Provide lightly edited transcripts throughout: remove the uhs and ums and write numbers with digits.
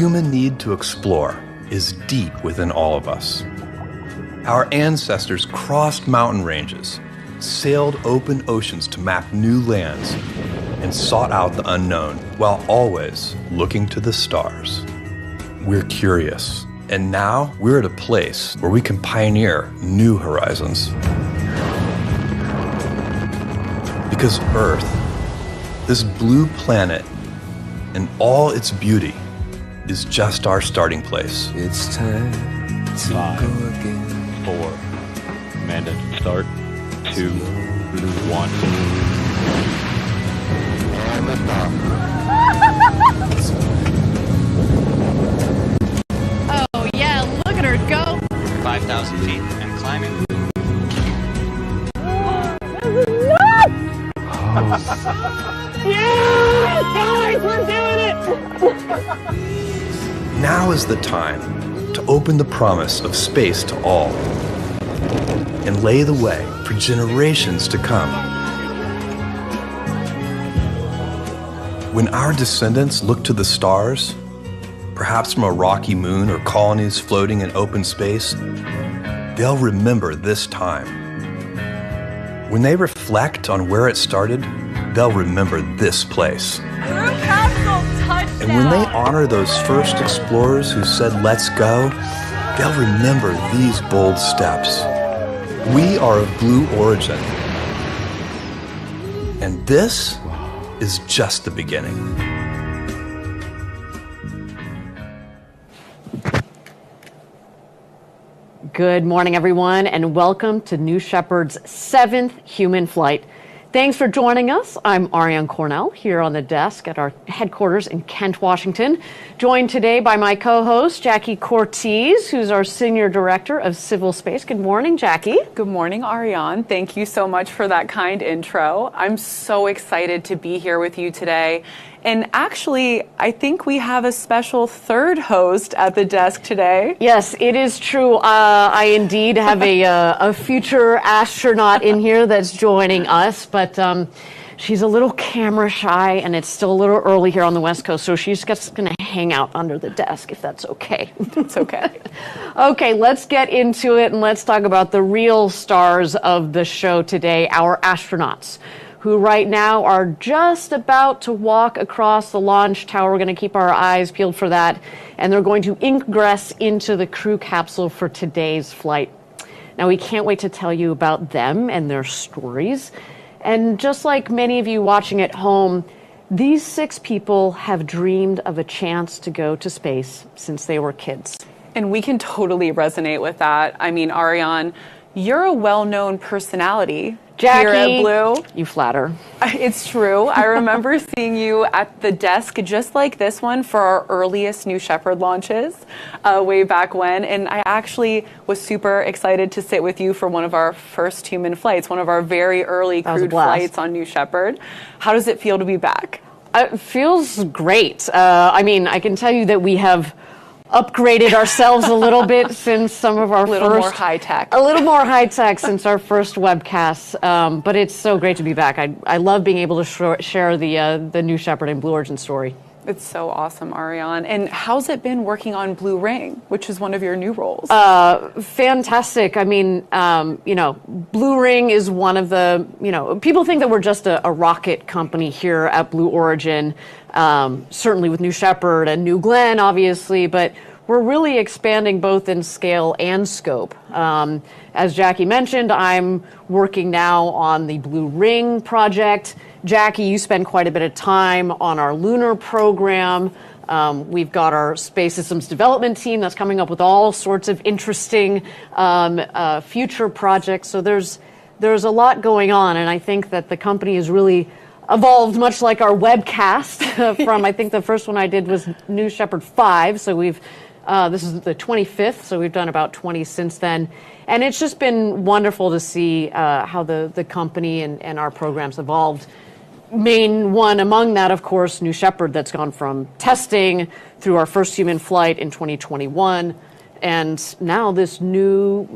human need to explore is deep within all of us. Our ancestors crossed mountain ranges, sailed open oceans to map new lands, and sought out the unknown while always looking to the stars. We're curious, and now we're at a place where we can pioneer new horizons. Because Earth, this blue planet, and all its beauty, is just our starting place. It's time to 5, go again. 4, command engine start, 2, 1. And lift off. Oh yeah, look at her go. 5,000 feet and climbing. Yes, guys, we're doing it. Now is the time to open the promise of space to all and lay the way for generations to come. When our descendants look to the stars, perhaps from a rocky moon or colonies floating in open space, they'll remember this time. When they reflect on where it started, they'll remember this place. Crew capsule touchdown. And when they honor those first explorers who said, "Let's go," they'll remember these bold steps. We are of blue origin. And this is just the beginning. Good morning, everyone, and welcome to New Shepard's 7th human flight. Thanks for joining us. I'm Ariane Cornell here on the desk at our headquarters in Kent, Washington, joined today by my co-host, Jackie Cortez, who's our Senior Director of Civil Space. Good morning, Jackie. Good morning, Ariane. Thank you so much for that kind intro. I'm so excited to be here with you today. And actually, I think we have a special third host at the desk today. Yes, it is true. I indeed have a future astronaut in here that's joining us, but she's a little camera shy, and it's still a little early here on the West Coast, so she's just going to hang out under the desk, if that's okay. It's okay. Okay, let's get into it, and let's talk about the real stars of the show today, our astronauts, who right now are just about to walk across the launch tower. We're going to keep our eyes peeled for that. And they're going to ingress into the crew capsule for today's flight. Now, we can't wait to tell you about them and their stories. And just like many of you watching at home, these 6 people have dreamed of a chance to go to space since they were kids. And we can totally resonate with that. I mean, Ariane, you're a well-known personality. Jackie, here at Blue. You flatter. It's true. I remember seeing you at the desk just like this one for our earliest New Shepard launches way back when. And I actually was super excited to sit with you for one of our first human flights, one of our very early crewed flights on New Shepard. How does it feel to be back? It feels great. I mean, I can tell you that we have upgraded ourselves a little bit since some of our A little more high tech since our first webcasts. But it's so great to be back. I love being able to share the New Shepard and Blue Origin story. It's so awesome, Ariane. And how's it been working on Blue Ring, which is one of your new roles? Fantastic. I mean, Blue Ring is one of the, people think that we're just a rocket company here at Blue Origin, certainly with New Shepard and New Glenn, obviously, but we're really expanding both in scale and scope. As Jackie mentioned, I'm working now on the Blue Ring project. Jackie, you spend quite a bit of time on our lunar program. We've got our space systems development team that's coming up with all sorts of interesting future projects. So there's a lot going on, and I think that the company has really evolved, much like our webcast from, I think the first one I did was New Shepard 5. So this is the 25th, so we've done about 20 since then. And it's just been wonderful to see how the company and our programs evolved. Main one among that, of course, New Shepard, that's gone from testing through our first human flight in 2021, and now this new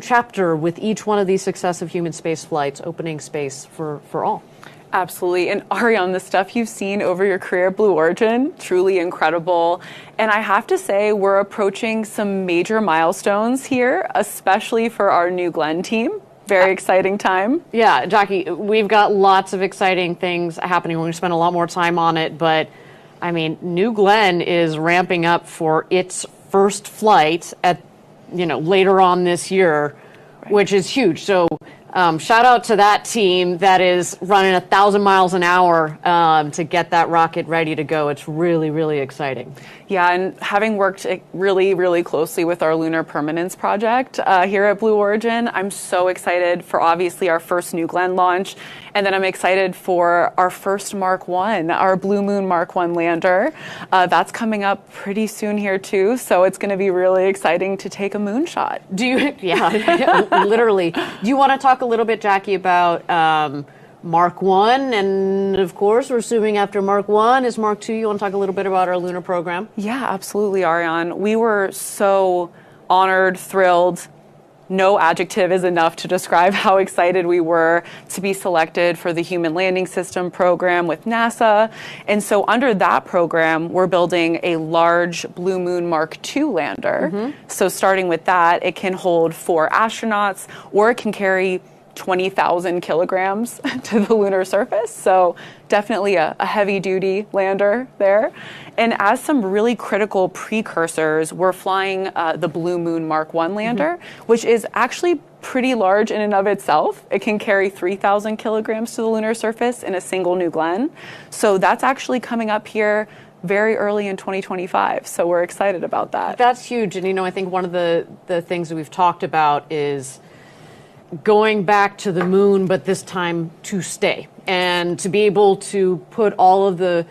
chapter with each one of these successive human space flights, opening space for all. Absolutely. And Ariane, the stuff you've seen over your career at Blue Origin, truly incredible. And I have to say, we're approaching some major milestones here, especially for our New Glenn team. Very exciting time. Yeah, Jackie, we've got lots of exciting things happening. We're going to spend a lot more time on it, but I mean, New Glenn is ramping up for its first flight at, later on this year, which is huge. So shout out to that team that is running 1,000 miles an hour to get that rocket ready to go. It's really, really exciting. Yeah, and having worked really, really closely with our Lunar Permanence project here at Blue Origin, I'm so excited for obviously our first New Glenn launch. And then I'm excited for our first Mark 1, our Blue Moon Mark 1 lander. That's coming up pretty soon here too. So it's going to be really exciting to take a moonshot. Yeah, literally. Do you want to talk a little bit, Jackie, about Mark 1? And of course, we're assuming after Mark 1 is Mark 2. You want to talk a little bit about our lunar program? Yeah, absolutely, Ariane. We were so honored, thrilled. No adjective is enough to describe how excited we were to be selected for the Human Landing System program with NASA. And so under that program, we're building a large Blue Moon Mark II lander. So starting with that, it can hold 4 astronauts, or it can carry 20,000 kilograms to the lunar surface. So definitely a heavy-duty lander there. And as some really critical precursors, we're flying the Blue Moon Mark 1 lander, which is actually pretty large in and of itself. It can carry 3,000 kilograms to the lunar surface in a single New Glenn. So that's actually coming up here very early in 2025. So we're excited about that. That's huge. And, I think one of the things that we've talked about is going back to the moon, but this time to stay, and to be able to put all of the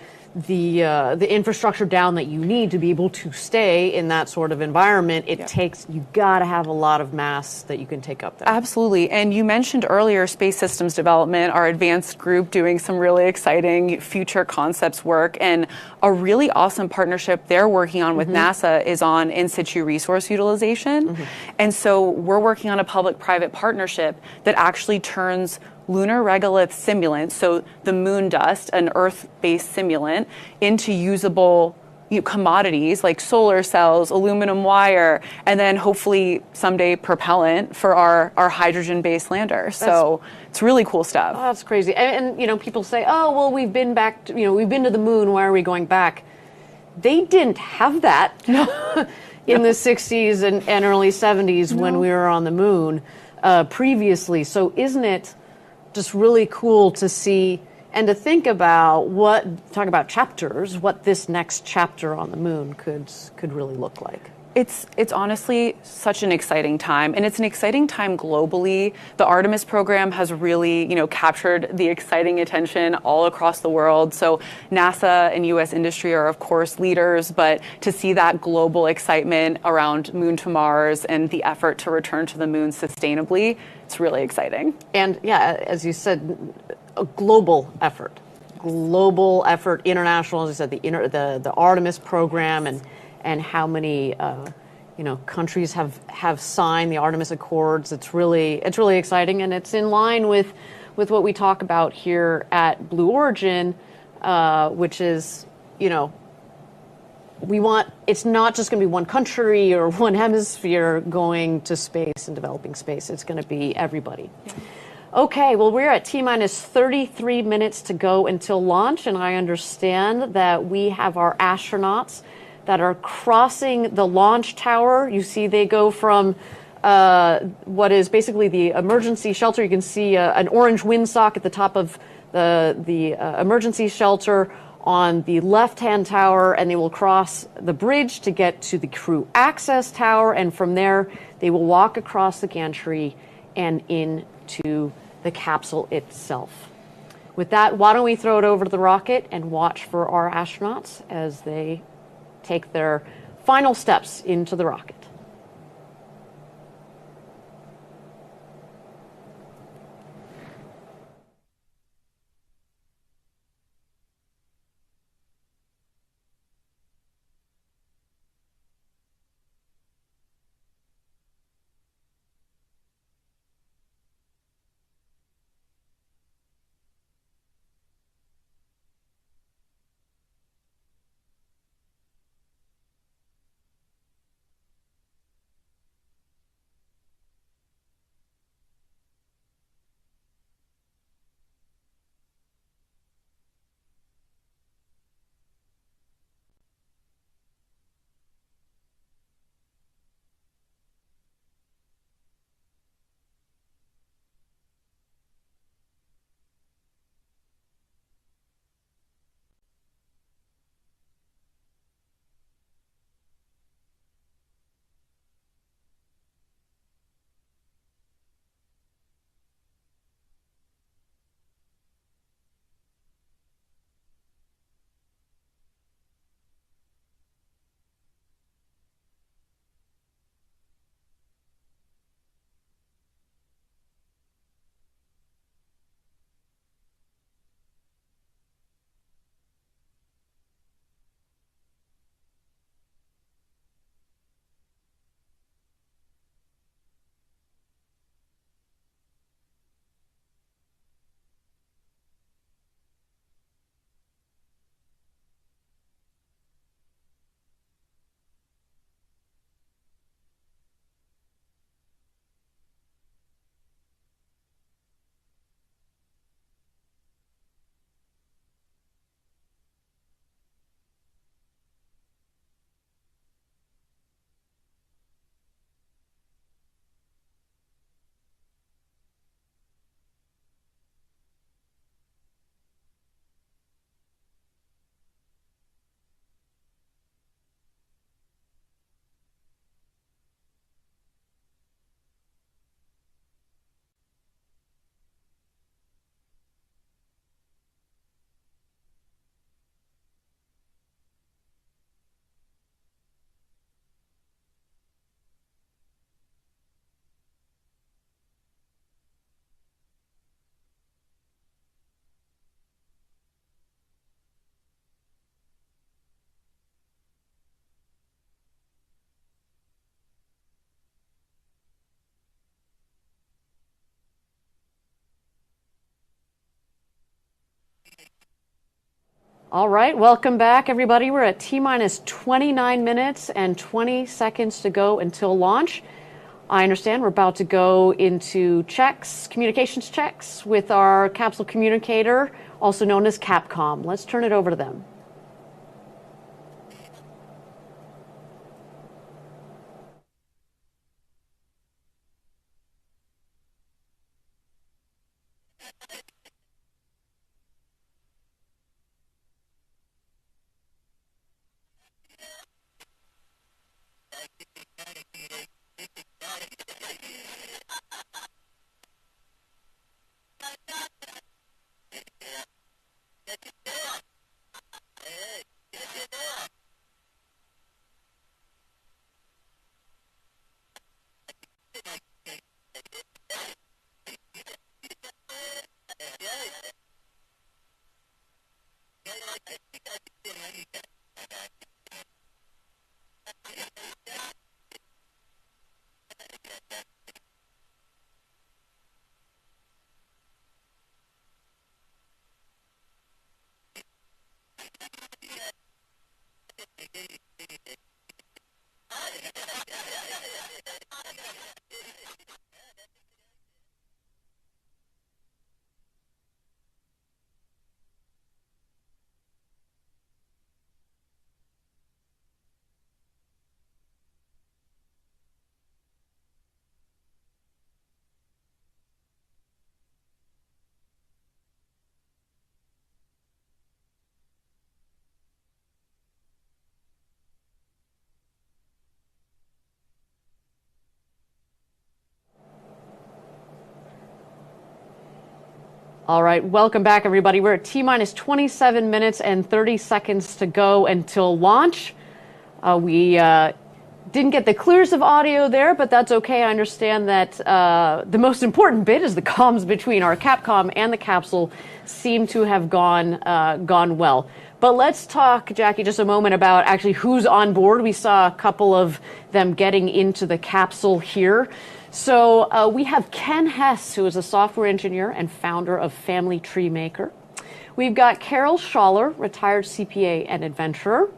infrastructure down that you need to be able to stay in that sort of environment. You've got to have a lot of mass that you can take up there. Absolutely. And you mentioned earlier Space Systems Development, our advanced group doing some really exciting future concepts work, and a really awesome partnership they're working on with NASA is on in situ resource utilization. And so we're working on a public-private partnership that actually turns lunar regolith simulant, so the moon dust, an Earth-based simulant, into usable commodities like solar cells, aluminum wire, and then hopefully someday propellant for our hydrogen-based lander. So it's really cool stuff. Oh, that's crazy. And people say, oh, well, we've been back to, we've been to the moon. Why are we going back? They didn't have that in the 60s and early 70s when we were on the moon previously. So isn't it just really cool to see and to think about talk about chapters, what this next chapter on the moon could really look like. It's honestly such an exciting time, and it's an exciting time globally. The Artemis program has really, captured the exciting attention all across the world. So NASA and U.S. industry are, of course, leaders, but to see that global excitement around Moon to Mars and the effort to return to the moon sustainably, it's really exciting. And yeah, as you said, a global effort, international. As I said, the Artemis program and how many countries have signed the Artemis Accords. It's really exciting, and it's in line with what we talk about here at Blue Origin, which is it's not just going to be one country or one hemisphere going to space and developing space. It's going to be everybody. Yeah. Okay, well, we're at T-minus 33 minutes to go until launch, and I understand that we have our astronauts that are crossing the launch tower. You see they go from what is basically the emergency shelter. You can see an orange windsock at the top of the emergency shelter on the left-hand tower, and they will cross the bridge to get to the crew access tower, and from there they will walk across the gantry and into the capsule itself. With that, why don't we throw it over to the rocket and watch for our astronauts as they take their final steps into the rocket. All right, welcome back, everybody. We're at T-minus 29 minutes and 20 seconds to go until launch. I understand we're about to go into communications checks with our capsule communicator, also known as Capcom. Let's turn it over to them. All right, welcome back, everybody. We're at T-minus 27 minutes and 30 seconds to go until launch. We didn't get the clearest of audio there, but that's okay. I understand that the most important bit is the comms between our Capcom and the capsule seem to have gone well. But let's talk, Jackie, just a moment about actually who's on board. We saw a couple of them getting into the capsule here. So we have Ken Hess, who is a software engineer and founder of Family Tree Maker. We've got Carol Schaller, retired CPA and adventurer.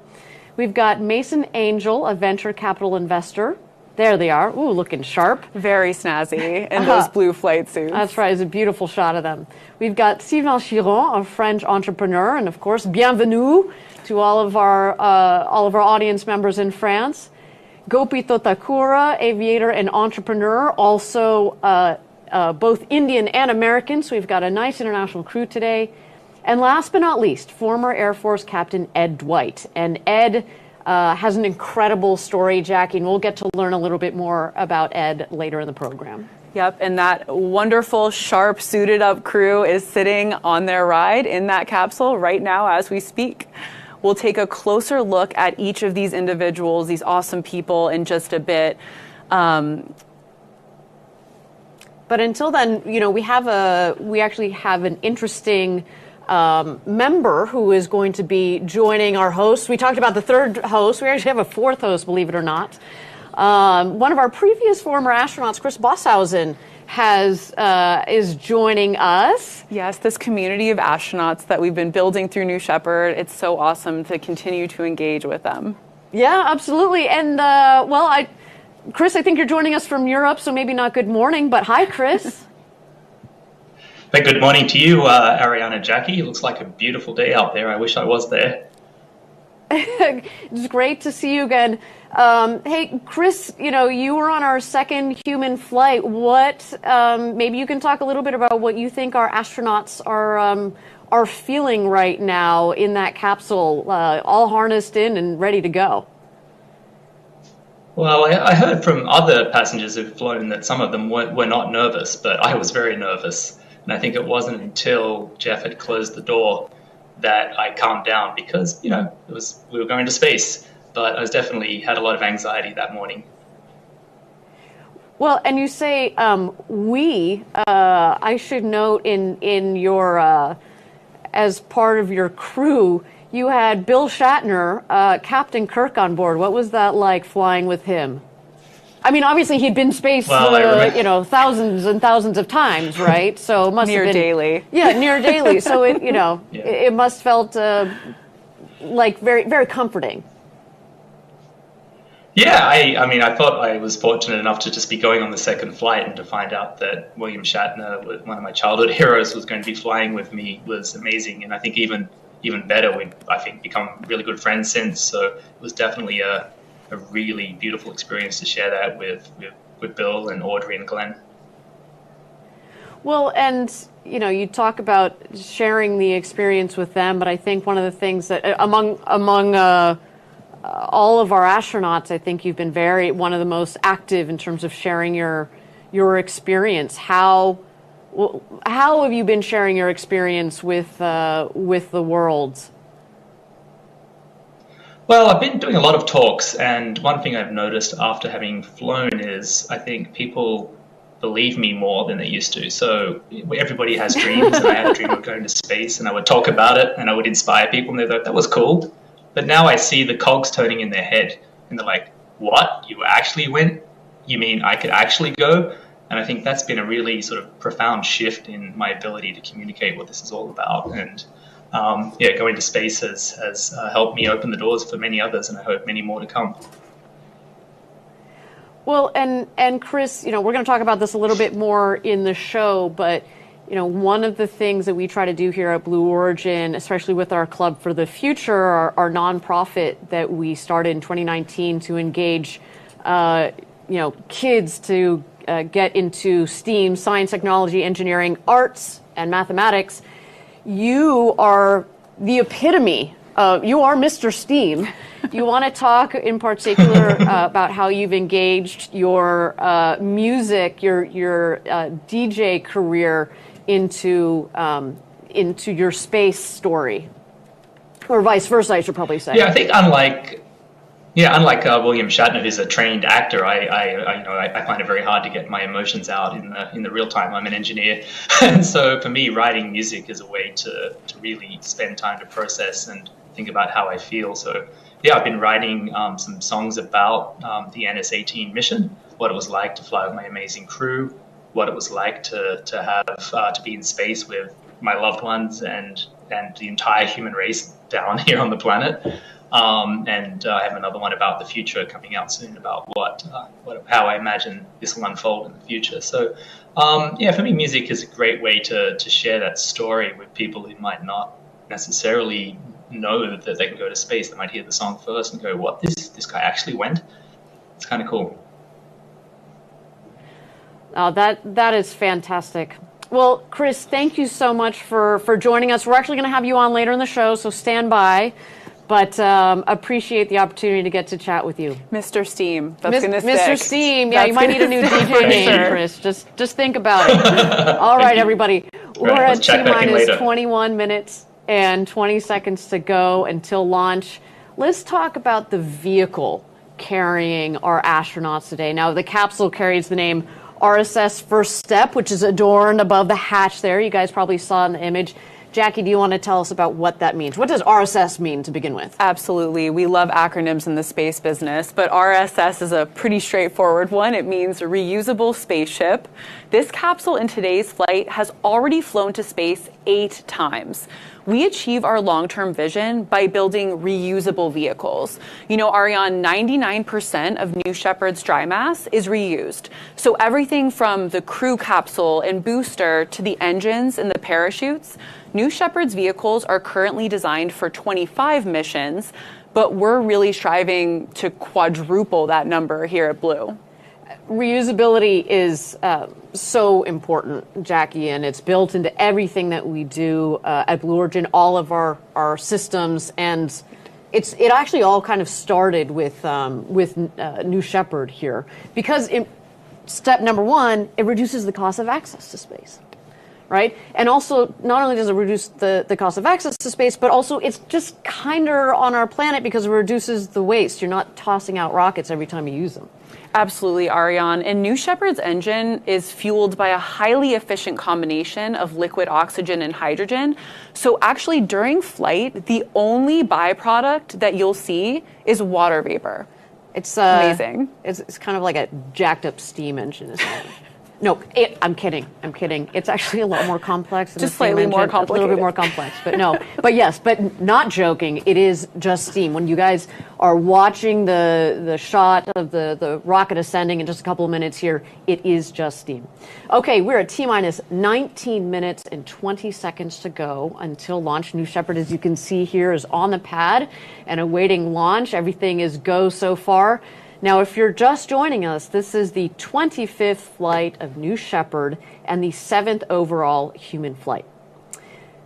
We've got Mason Angel, a venture capital investor. There they are. Ooh, looking sharp. Very snazzy in those blue flight suits. That's right. It's a beautiful shot of them. We've got Sylvain Chiron, a French entrepreneur, and of course, bienvenue to all of our audience members in France. Gopi Totakura, aviator and entrepreneur, also both Indian and American, so we've got a nice international crew today. And last but not least, former Air Force Captain Ed Dwight. And Ed has an incredible story, Jackie, and we'll get to learn a little bit more about Ed later in the program. Yep, and that wonderful, sharp, suited-up crew is sitting on their ride in that capsule right now as we speak. We'll take a closer look at each of these individuals, these awesome people, in just a bit. But until then, you know, we actually have an interesting member who is going to be joining our hosts. We talked about the third host. We actually have a fourth host, believe it or not. One of our previous former astronauts, Chris Bosshausen, is joining us. Yes, this community of astronauts that we've been building through New Shepard, it's so awesome to continue to engage with them. Yeah, absolutely. And, Chris, I think you're joining us from Europe, so maybe not good morning, but hi, Chris. Hey, good morning to you, Ariana, Jackie. It looks like a beautiful day out there. I wish I was there. It's great to see you again. Hey, Chris, you know, you were on our second human flight. Maybe you can talk a little bit about what you think our astronauts are feeling right now in that capsule, all harnessed in and ready to go. Well, I heard from other passengers who've flown that some of them were not nervous, but I was very nervous. And I think it wasn't until Jeff had closed the door that I calmed down because, you know, we were going to space. But I definitely had a lot of anxiety that morning. Well, and you say I should note in your as part of your crew, you had Bill Shatner, Captain Kirk on board. What was that like flying with him? I mean, obviously he'd been space, thousands and thousands of times, right? So it must near have been daily. Yeah, near daily. So it, it must felt like very, very comforting. Yeah, I mean, I thought I was fortunate enough to just be going on the second flight, and to find out that William Shatner, one of my childhood heroes, was going to be flying with me was amazing. And I think even better, we've, I think, become really good friends since. So it was definitely a really beautiful experience to share that with Bill and Audrey and Glenn. Well, and you talk about sharing the experience with them, but I think one of the things that among all of our astronauts, I think you've been one of the most active in terms of sharing your experience. How have you been sharing your experience with the world? Well, I've been doing a lot of talks, and one thing I've noticed after having flown is I think people believe me more than they used to. So everybody has dreams, and I had a dream of going to space, and I would talk about it, and I would inspire people, and they thought, that was cool. But now I see the cogs turning in their head, and they're like, what? You actually went? You mean I could actually go? And I think that's been a really sort of profound shift in my ability to communicate what this is all about. And going to space has helped me open the doors for many others, and I hope many more to come. Well, and Chris, we're going to talk about this a little bit more in the show, but one of the things that we try to do here at Blue Origin, especially with our Club for the Future, our nonprofit that we started in 2019 to engage, kids to get into STEAM, science, technology, engineering, arts, and mathematics. You are the epitome. You are Mr. STEAM. You want to talk in particular about how you've engaged your music, your DJ career into your space story, or vice versa, I should probably say. Yeah, I think unlike William Shatner, who's a trained actor, I find it very hard to get my emotions out in the real time. I'm an engineer, and so for me, writing music is a way to really spend time to process and think about how I feel. So yeah, I've been writing some songs about the NS-18 mission, what it was like to fly with my amazing crew, what it was like to have to be in space with my loved ones and the entire human race down here on the planet. And I have another one about the future coming out soon, about how I imagine this will unfold in the future. So for me, music is a great way to share that story with people who might not necessarily know that they can go to space. They might hear the song first and go, what, this guy actually went? It's kind of cool. Oh, that is fantastic. Well, Chris, thank you so much for joining us. We're actually going to have you on later in the show, so stand by. But appreciate the opportunity to get to chat with you. Mr. Steam. That's going to stick. Mr. Steam. Yeah, you might need a new DJ name, Chris. Just think about it. All right, everybody. We're at T-minus 21 minutes and 20 seconds to go until launch. Let's talk about the vehicle carrying our astronauts today. Now, the capsule carries the name RSS First Step, which is adorned above the hatch there. You guys probably saw in the image. Jackie, do you want to tell us about what that means? What does RSS mean to begin with? Absolutely. We love acronyms in the space business, but RSS is a pretty straightforward one. It means reusable spaceship. This capsule in today's flight has already flown to space 8 times. We achieve our long-term vision by building reusable vehicles. Ariane, 99% of New Shepard's dry mass is reused. So everything from the crew capsule and booster to the engines and the parachutes, New Shepard's vehicles are currently designed for 25 missions, but we're really striving to quadruple that number here at Blue. Reusability is so important, Jackie, and it's built into everything that we do at Blue Origin, all of our systems, and it actually all kind of started with New Shepard here, because step number one, it reduces the cost of access to space, right? And also, not only does it reduce the cost of access to space, but also it's just kinder on our planet because it reduces the waste. You're not tossing out rockets every time you use them. Absolutely, Ariane. And New Shepard's engine is fueled by a highly efficient combination of liquid oxygen and hydrogen. So actually, during flight, the only byproduct that you'll see is water vapor. It's amazing. It's kind of like a jacked up steam engine, isn't it? No, I'm kidding. I'm kidding. It's actually a lot more complex. Just slightly more complicated. A little bit more complex, but no. But yes, but not joking. It is just steam. When you guys are watching the shot of the rocket ascending in just a couple of minutes here, it is just steam. Okay, we're at T-minus 19 minutes and 20 seconds to go until launch. New Shepard, as you can see here, is on the pad and awaiting launch. Everything is go so far. Now, if you're just joining us, this is the 25th flight of New Shepard and the 7th overall human flight.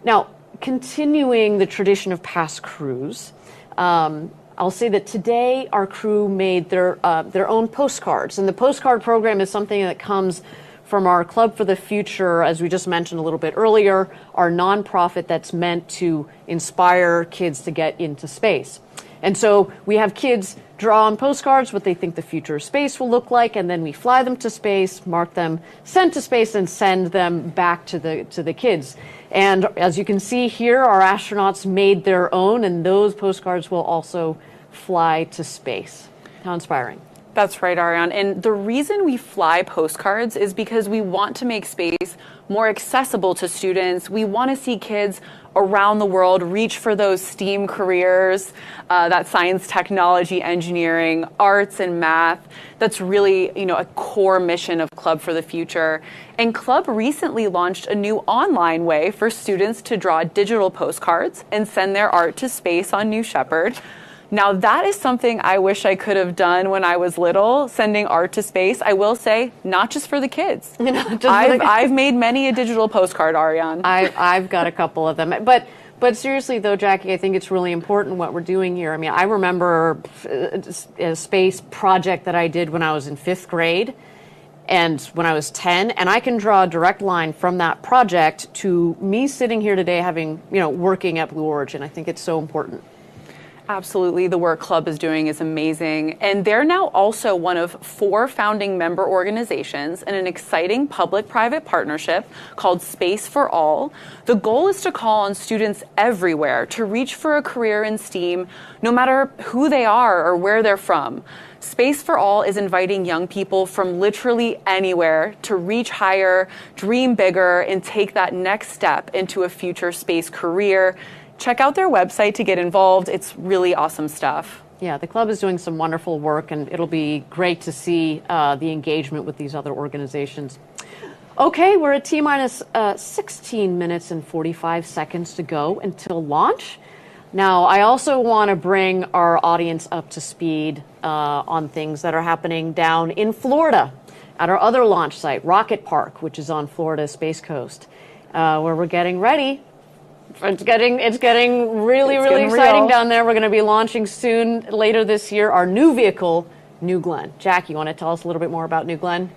Now, continuing the tradition of past crews, I'll say that today our crew made their own postcards. And the postcard program is something that comes from our Club for the Future, as we just mentioned a little bit earlier, our nonprofit that's meant to inspire kids to get into space. And so we have kids draw on postcards what they think the future of space will look like, and then we fly them to space, mark them, send to space, and send them back to the kids. And as you can see here, our astronauts made their own, and those postcards will also fly to space. How inspiring. That's right, Ariane. And the reason we fly postcards is because we want to make space more accessible to students. We want to see kids around the world reach for those STEAM careers, that science, technology, engineering, arts, and math. That's really, a core mission of Club for the Future. And Club recently launched a new online way for students to draw digital postcards and send their art to space on New Shepard. Now, that is something I wish I could have done when I was little, sending art to space. I will say, not just for the kids. I've made many a digital postcard, Ariane. I've got a couple of them. But seriously, though, Jackie, I think it's really important what we're doing here. I mean, I remember a space project that I did when I was in 5th grade and when I was 10, and I can draw a direct line from that project to me sitting here today having, working at Blue Origin. I think it's so important. Absolutely. The work Club is doing is amazing. And they're now also one of 4 founding member organizations in an exciting public-private partnership called Space for All. The goal is to call on students everywhere to reach for a career in STEAM, no matter who they are or where they're from. Space for All is inviting young people from literally anywhere to reach higher, dream bigger, and take that next step into a future space career. Check out their website to get involved. It's really awesome stuff. Yeah, the club is doing some wonderful work, and it'll be great to see the engagement with these other organizations. Okay, we're at T-minus 16 minutes and 45 seconds to go until launch. Now, I also want to bring our audience up to speed on things that are happening down in Florida at our other launch site, Rocket Park, which is on Florida's Space Coast, where we're getting ready. It's getting really exciting down there. We're going to be launching soon, later this year, our new vehicle, New Glenn. Jack, you want to tell us a little bit more about New Glenn?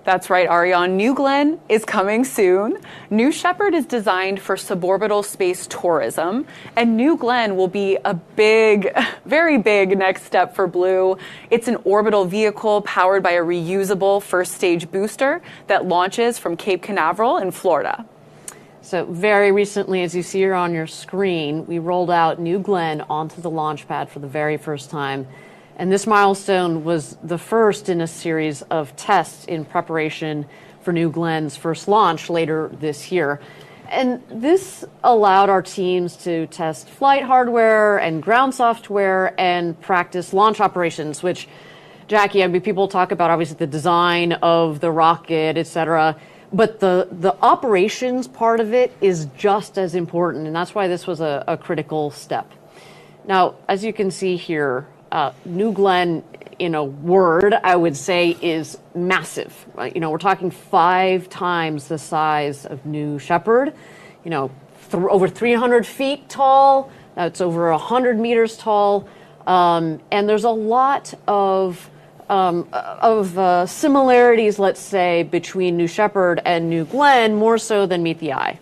That's right, Ariane. New Glenn is coming soon. New Shepard is designed for suborbital space tourism, and New Glenn will be a big, very big next step for Blue. It's an orbital vehicle powered by a reusable first stage booster that launches from Cape Canaveral in Florida. So very recently, as you see here on your screen, we rolled out New Glenn onto the launch pad for the very first time. And this milestone was the first in a series of tests in preparation for New Glenn's first launch later this year. And this allowed our teams to test flight hardware and ground software and practice launch operations, which, Jackie, I mean, people talk about obviously the design of the rocket, et cetera. But the operations part of it is just as important, and that's why this was a critical step. Now, as you can see here, New Glenn, in a word, I would say is massive. We're talking 5 times the size of New Shepard, over 300 feet tall, that's over 100 meters tall, and there's a lot of similarities, let's say, between New Shepard and New Glenn, more so than meet the eye.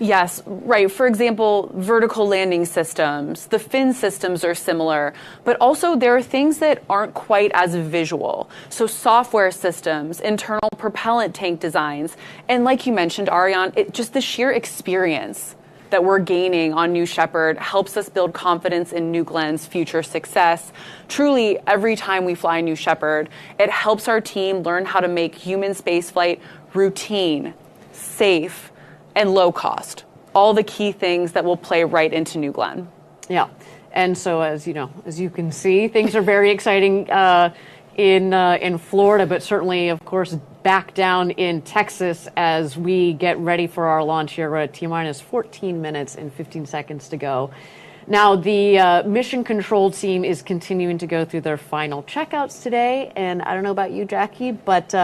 Yes, right. For example, vertical landing systems, the fin systems are similar, but also there are things that aren't quite as visual. So software systems, internal propellant tank designs, and like you mentioned, Ariane, just the sheer experience that we're gaining on New Shepard helps us build confidence in New Glen's future success. Truly, every time we fly New Shepard, it helps our team learn how to make human spaceflight routine, safe, and low cost. All the key things that will play right into New Glenn. Yeah. And so, as you can see, things are very exciting in Florida, but certainly, of course, back down in Texas as we get ready for our launch here. We're at T-minus 14 minutes and 15 seconds to go. Now, the mission control team is continuing to go through their final checkouts today. And I don't know about you, Jackie, but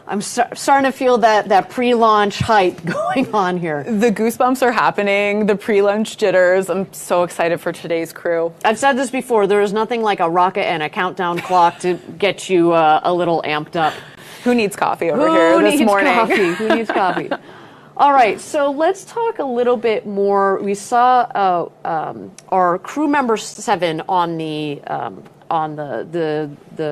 I'm starting to feel that pre-launch hype going on here. The goosebumps are happening, the pre-launch jitters. I'm so excited for today's crew. I've said this before, there is nothing like a rocket and a countdown clock to get you a little amped up. Who needs coffee over here this morning? Who needs coffee? All right, so let's talk a little bit more. We saw our crew member 7 on the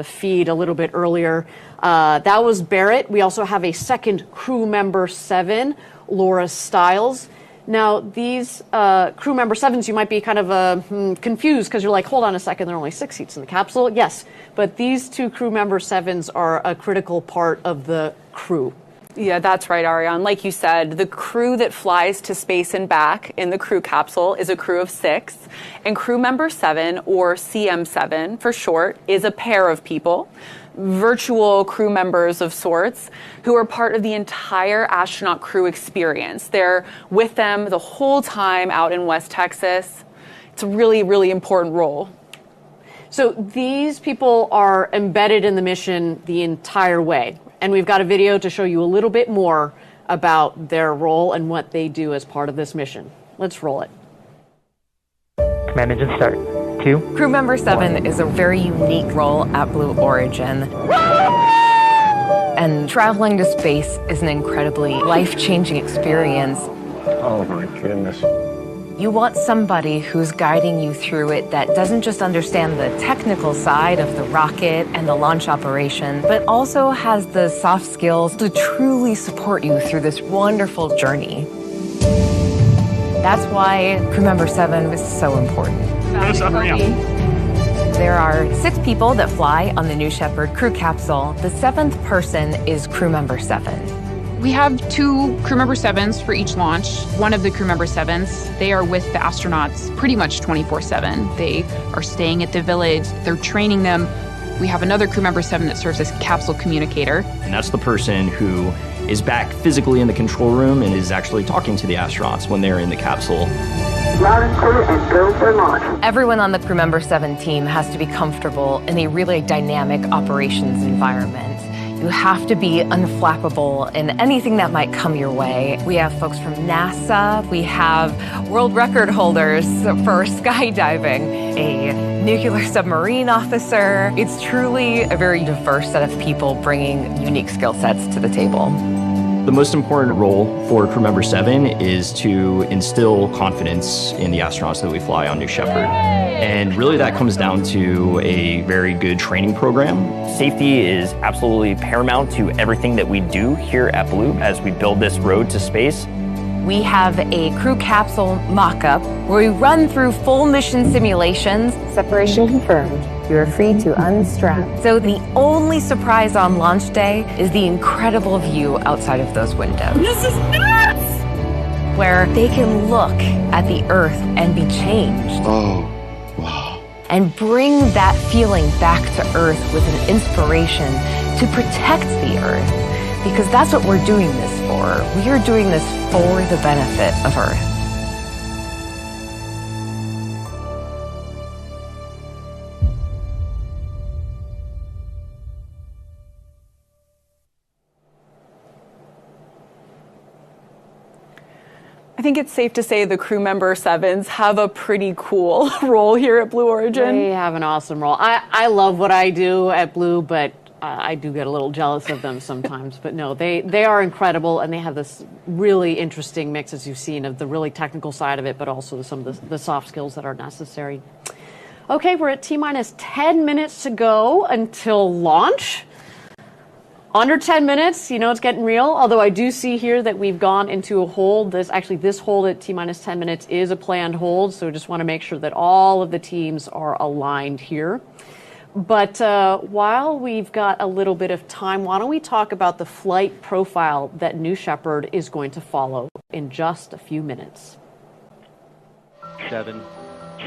feed a little bit earlier. That was Barrett. We also have a second crew member 7, Laura Stiles. Now, these crew member 7s, you might be kind of confused because you're like, hold on a second, there are only 6 seats in the capsule. Yes, but these 2 crew member 7s are a critical part of the crew. Yeah, that's right, Ariane. Like you said, the crew that flies to space and back in the crew capsule is a crew of 6. And crew member 7, or CM7 for short, is a pair of people, virtual crew members of sorts, who are part of the entire astronaut crew experience. They're with them the whole time out in West Texas. It's a really, really important role. So these people are embedded in the mission the entire way. And we've got a video to show you a little bit more about their role and what they do as part of this mission. Let's roll it. Command engine start. 2. Crew member 7 is a very unique role at Blue Origin. And traveling to space is an incredibly life-changing experience. Oh my goodness. You want somebody who's guiding you through it that doesn't just understand the technical side of the rocket and the launch operation, but also has the soft skills to truly support you through this wonderful journey. That's why crew member 7 is so important. There are 6 people that fly on the New Shepard crew capsule. The 7th person is crew member 7. We have 2 crew member 7s for each launch. One of the crew member 7s, they are with the astronauts pretty much 24/7. They are staying at the village, they're training them. We have another crew member 7 that serves as capsule communicator. And that's the person who is back physically in the control room and is actually talking to the astronauts when they're in the capsule. Loud and clear and go for launch. Everyone on the crew member 7 team has to be comfortable in a really dynamic operations environment. You have to be unflappable in anything that might come your way. We have folks from NASA. We have world record holders for skydiving, a nuclear submarine officer. It's truly a very diverse set of people bringing unique skill sets to the table. The most important role for crew member 7 is to instill confidence in the astronauts that we fly on New Shepard. And really that comes down to a very good training program. Safety is absolutely paramount to everything that we do here at Blue as we build this road to space. We have a crew capsule mock-up where we run through full mission simulations. Separation confirmed. You are free to unstrap. So the only surprise on launch day is the incredible view outside of those windows. This is nuts! Where they can look at the Earth and be changed. Oh, wow. And bring that feeling back to Earth with an inspiration to protect the Earth. Because that's what we're doing this for. We are doing this for the benefit of Earth. I think it's safe to say the crew member 7s have a pretty cool role here at Blue Origin. They have an awesome role. I love what I do at Blue, but I do get a little jealous of them sometimes. But no, they are incredible, and they have this really interesting mix, as you've seen, of the really technical side of it, but also some of the soft skills that are necessary. Okay, we're at T-minus 10 minutes to go until launch. Under 10 minutes, you know, it's getting real. Although I do see here that we've gone into a hold. This hold at T-minus 10 minutes is a planned hold. So just want to make sure that all of the teams are aligned here. But while we've got a little bit of time, why don't we talk about the flight profile that New Shepard is going to follow in just a few minutes. 7,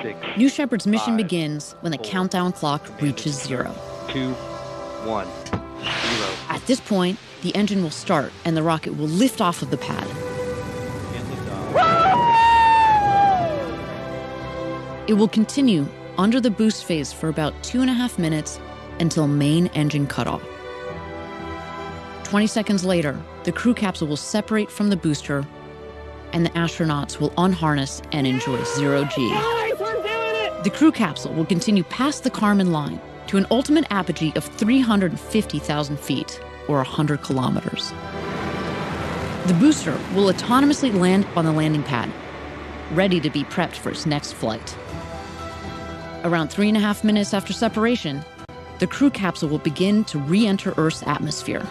6. New Shepard's mission 5, begins when the 4, countdown clock reaches 0. 2, 1, 0. At this point, the engine will start and the rocket will lift off of the pad. It will continue under the boost phase for about 2.5 minutes until main engine cutoff. 20 seconds later, the crew capsule will separate from the booster and the astronauts will unharness and enjoy 0G. Guys, we're doing it! The crew capsule will continue past the Kármán line to an ultimate apogee of 350,000 feet, or 100 kilometers. The booster will autonomously land on the landing pad, ready to be prepped for its next flight. Around 3.5 minutes after separation, the crew capsule will begin to re-enter Earth's atmosphere.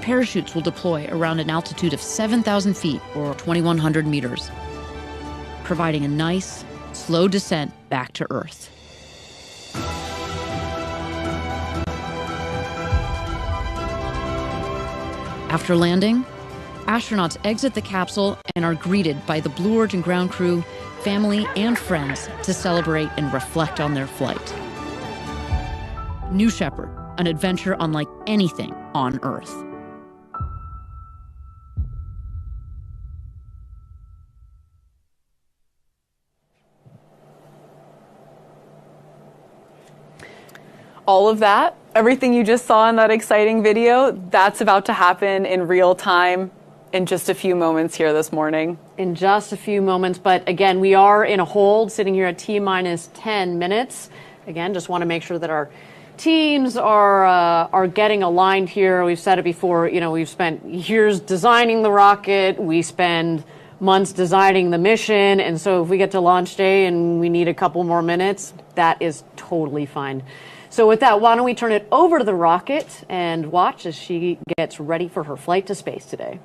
Parachutes will deploy around an altitude of 7,000 feet, or 2,100 meters, providing a nice, slow descent back to Earth. After landing, astronauts exit the capsule and are greeted by the Blue Origin ground crew, family, and friends to celebrate and reflect on their flight. New Shepard, an adventure unlike anything on Earth. All of that, everything you just saw in that exciting video, that's about to happen in real time in just a few moments here this morning. In just a few moments, but again, we are in a hold, sitting here at T-minus 10 minutes. Again, just want to make sure that our teams are getting aligned here. We've said it before, you know, we've spent years designing the rocket, we spend months designing the mission, and so if we get to launch day and we need a couple more minutes, that is totally fine. So with that, why don't we turn it over to the rocket and watch as she gets ready for her flight to space today.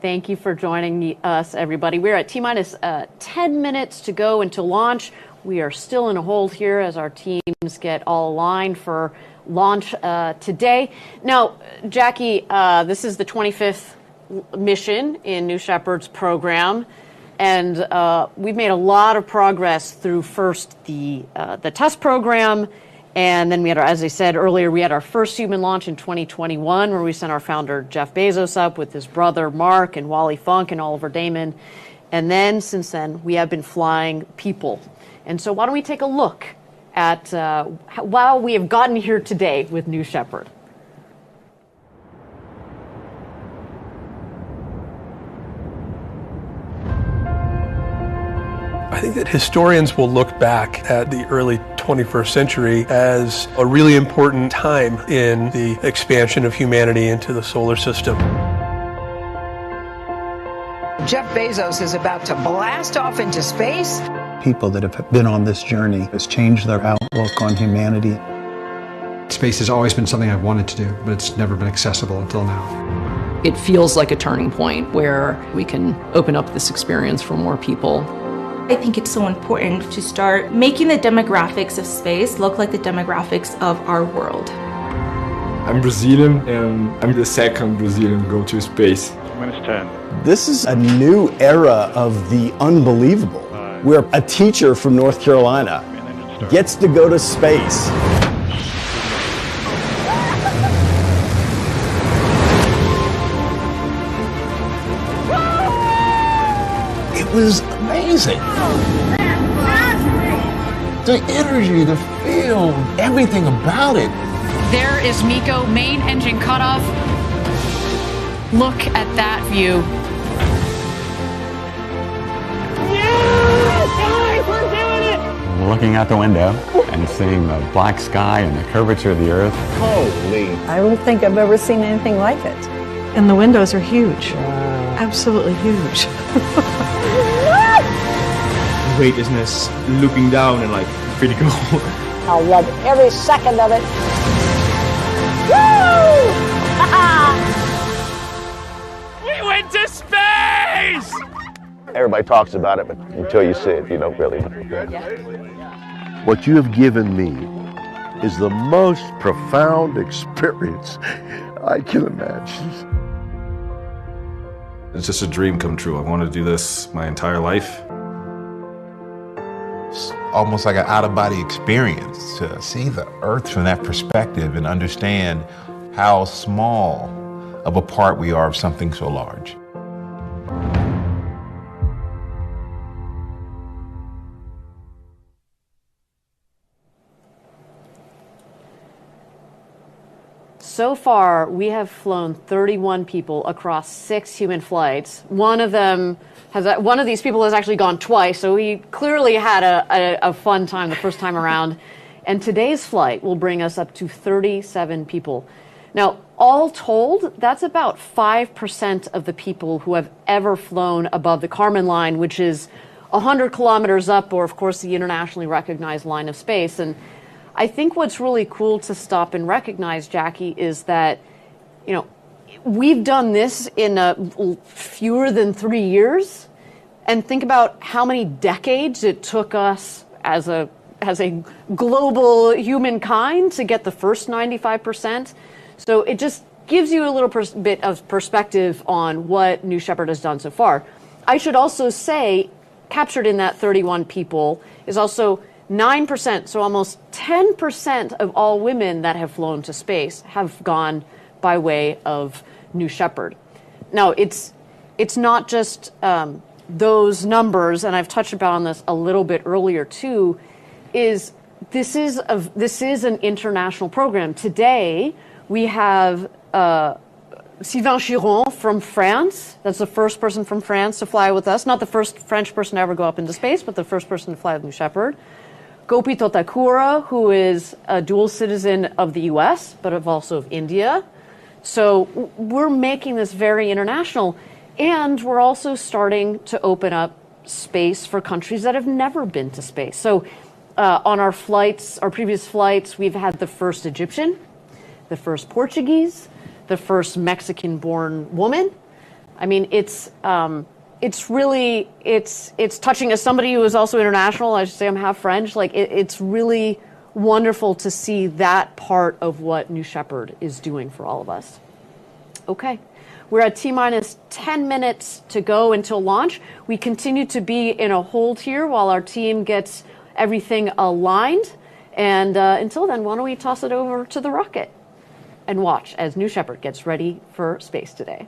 Thank you for joining us, everybody. We're at T-minus 10 minutes to go until launch. We are still in a hold here as our teams get all aligned for launch today. Now, Jackie, this is the 25th mission in New Shepard's program, and we've made a lot of progress through first the test program, and then we had, as I said earlier, we had our first human launch in 2021 where we sent our founder Jeff Bezos up with his brother Mark and Wally Funk and Oliver Damon. And then since then, we have been flying people. And so why don't we take a look at how we have gotten here today with New Shepard. I think that historians will look back at the early 21st century as a really important time in the expansion of humanity into the solar system. Jeff Bezos is about to blast off into space. People that have been on this journey has changed their outlook on humanity. Space has always been something I've wanted to do, but it's never been accessible until now. It feels like a turning point where we can open up this experience for more people. I think it's so important to start making the demographics of space look like the demographics of our world. I'm Brazilian, and I'm the second Brazilian to go to space. -10. This is a new era of the unbelievable, where a teacher from North Carolina gets to go to space. It was amazing. The energy, the feel, everything about it. There is Miko, main engine cutoff. Look at that view. Yes, guys, we're doing it! Looking out the window and seeing the black sky and the curvature of the earth. Holy. I don't think I've ever seen anything like it. And the windows are huge. Absolutely huge. Weightlessness, looking down and like pretty cool. I love every second of it. Woo! We went to space! Everybody talks about it, but until you see it, you don't really know. What you have given me is the most profound experience I can imagine. It's just a dream come true. I want to do this my entire life. It's almost like an out-of-body experience to see the Earth from that perspective and understand how small of a part we are of something so large. So far, we have flown 31 people across 6 human flights. One of these people has actually gone twice, so we clearly had a fun time the first time around. And today's flight will bring us up to 37 people. Now, all told, that's about 5% of the people who have ever flown above the Kármán line, which is 100 kilometers up, or of course the internationally recognized line of space. And I think what's really cool to stop and recognize, Jackie, is that, you know, we've done this in fewer than 3 years, and think about how many decades it took us as a global humankind to get the first 95%. So it just gives you a little bit of perspective on what New Shepard has done so far. I should also say, captured in that 31 people is also 9%, so almost 10% of all women that have flown to space have gone by way of New Shepard. Now, it's not just those numbers, and I've touched upon this a little bit earlier too. This is an international program. Today we have Sylvain Chiron from France. That's the first person from France to fly with us. Not the first French person to ever go up into space, but the first person to fly with New Shepard. Gopi Totakura, who is a dual citizen of the US, but also of India. So we're making this very international, and we're also starting to open up space for countries that have never been to space. So on our previous flights, we've had the first Egyptian, the first Portuguese, the first Mexican-born woman, I mean, it's really it's touching. As somebody who is also international, I should say I'm half French. Like it's really wonderful to see that part of what New Shepard is doing for all of us. Okay. We're at T-minus 10 minutes to go until launch. We continue to be in a hold here while our team gets everything aligned. And until then, why don't we toss it over to the rocket and watch as New Shepard gets ready for space today.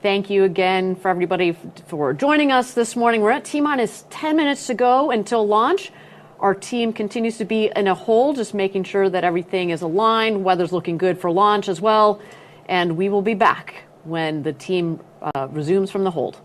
Thank you again for everybody for joining us this morning. We're at T-minus 10 minutes to go until launch. Our team continues to be in a hold, just making sure that everything is aligned. Weather's looking good for launch as well. And we will be back when the team resumes from the hold.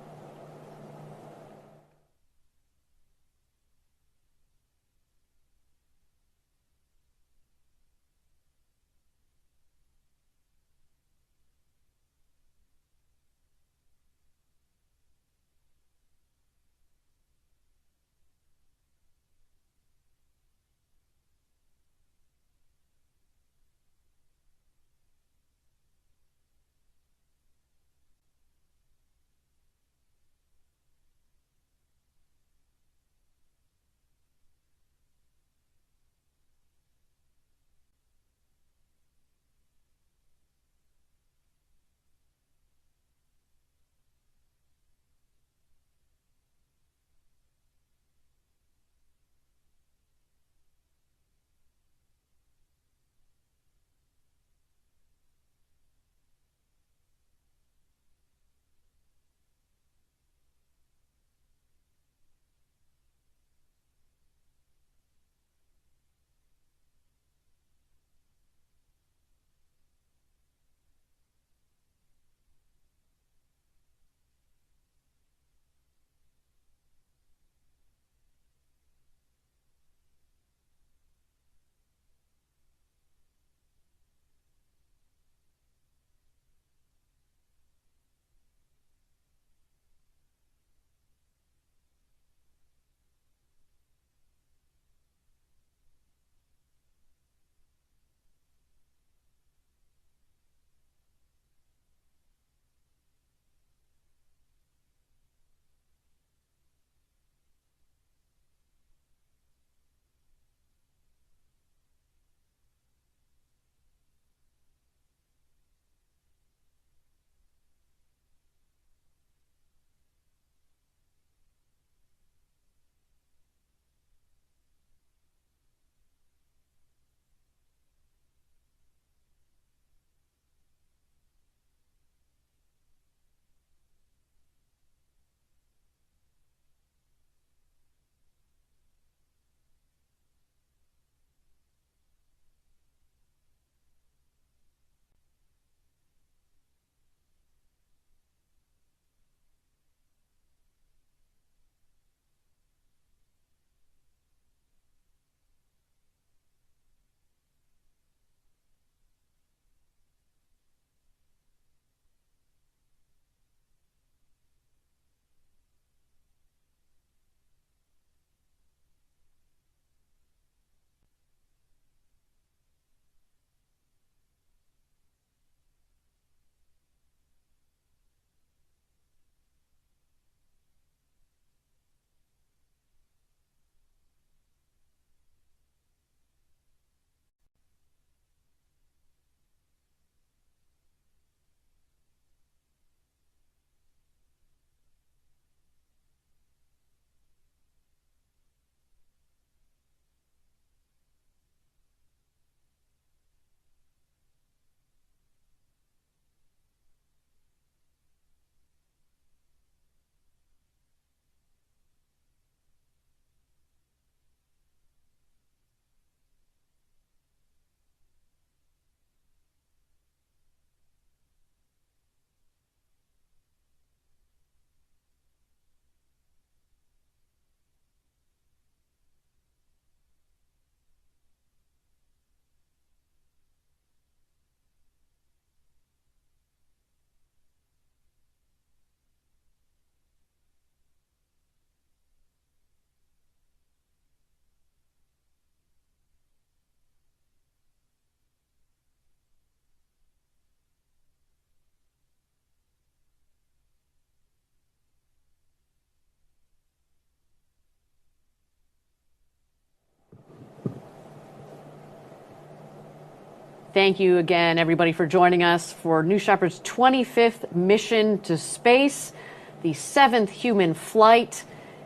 Thank you again, everybody, for joining us for New Shepard's 25th mission to space, the 7th human flight.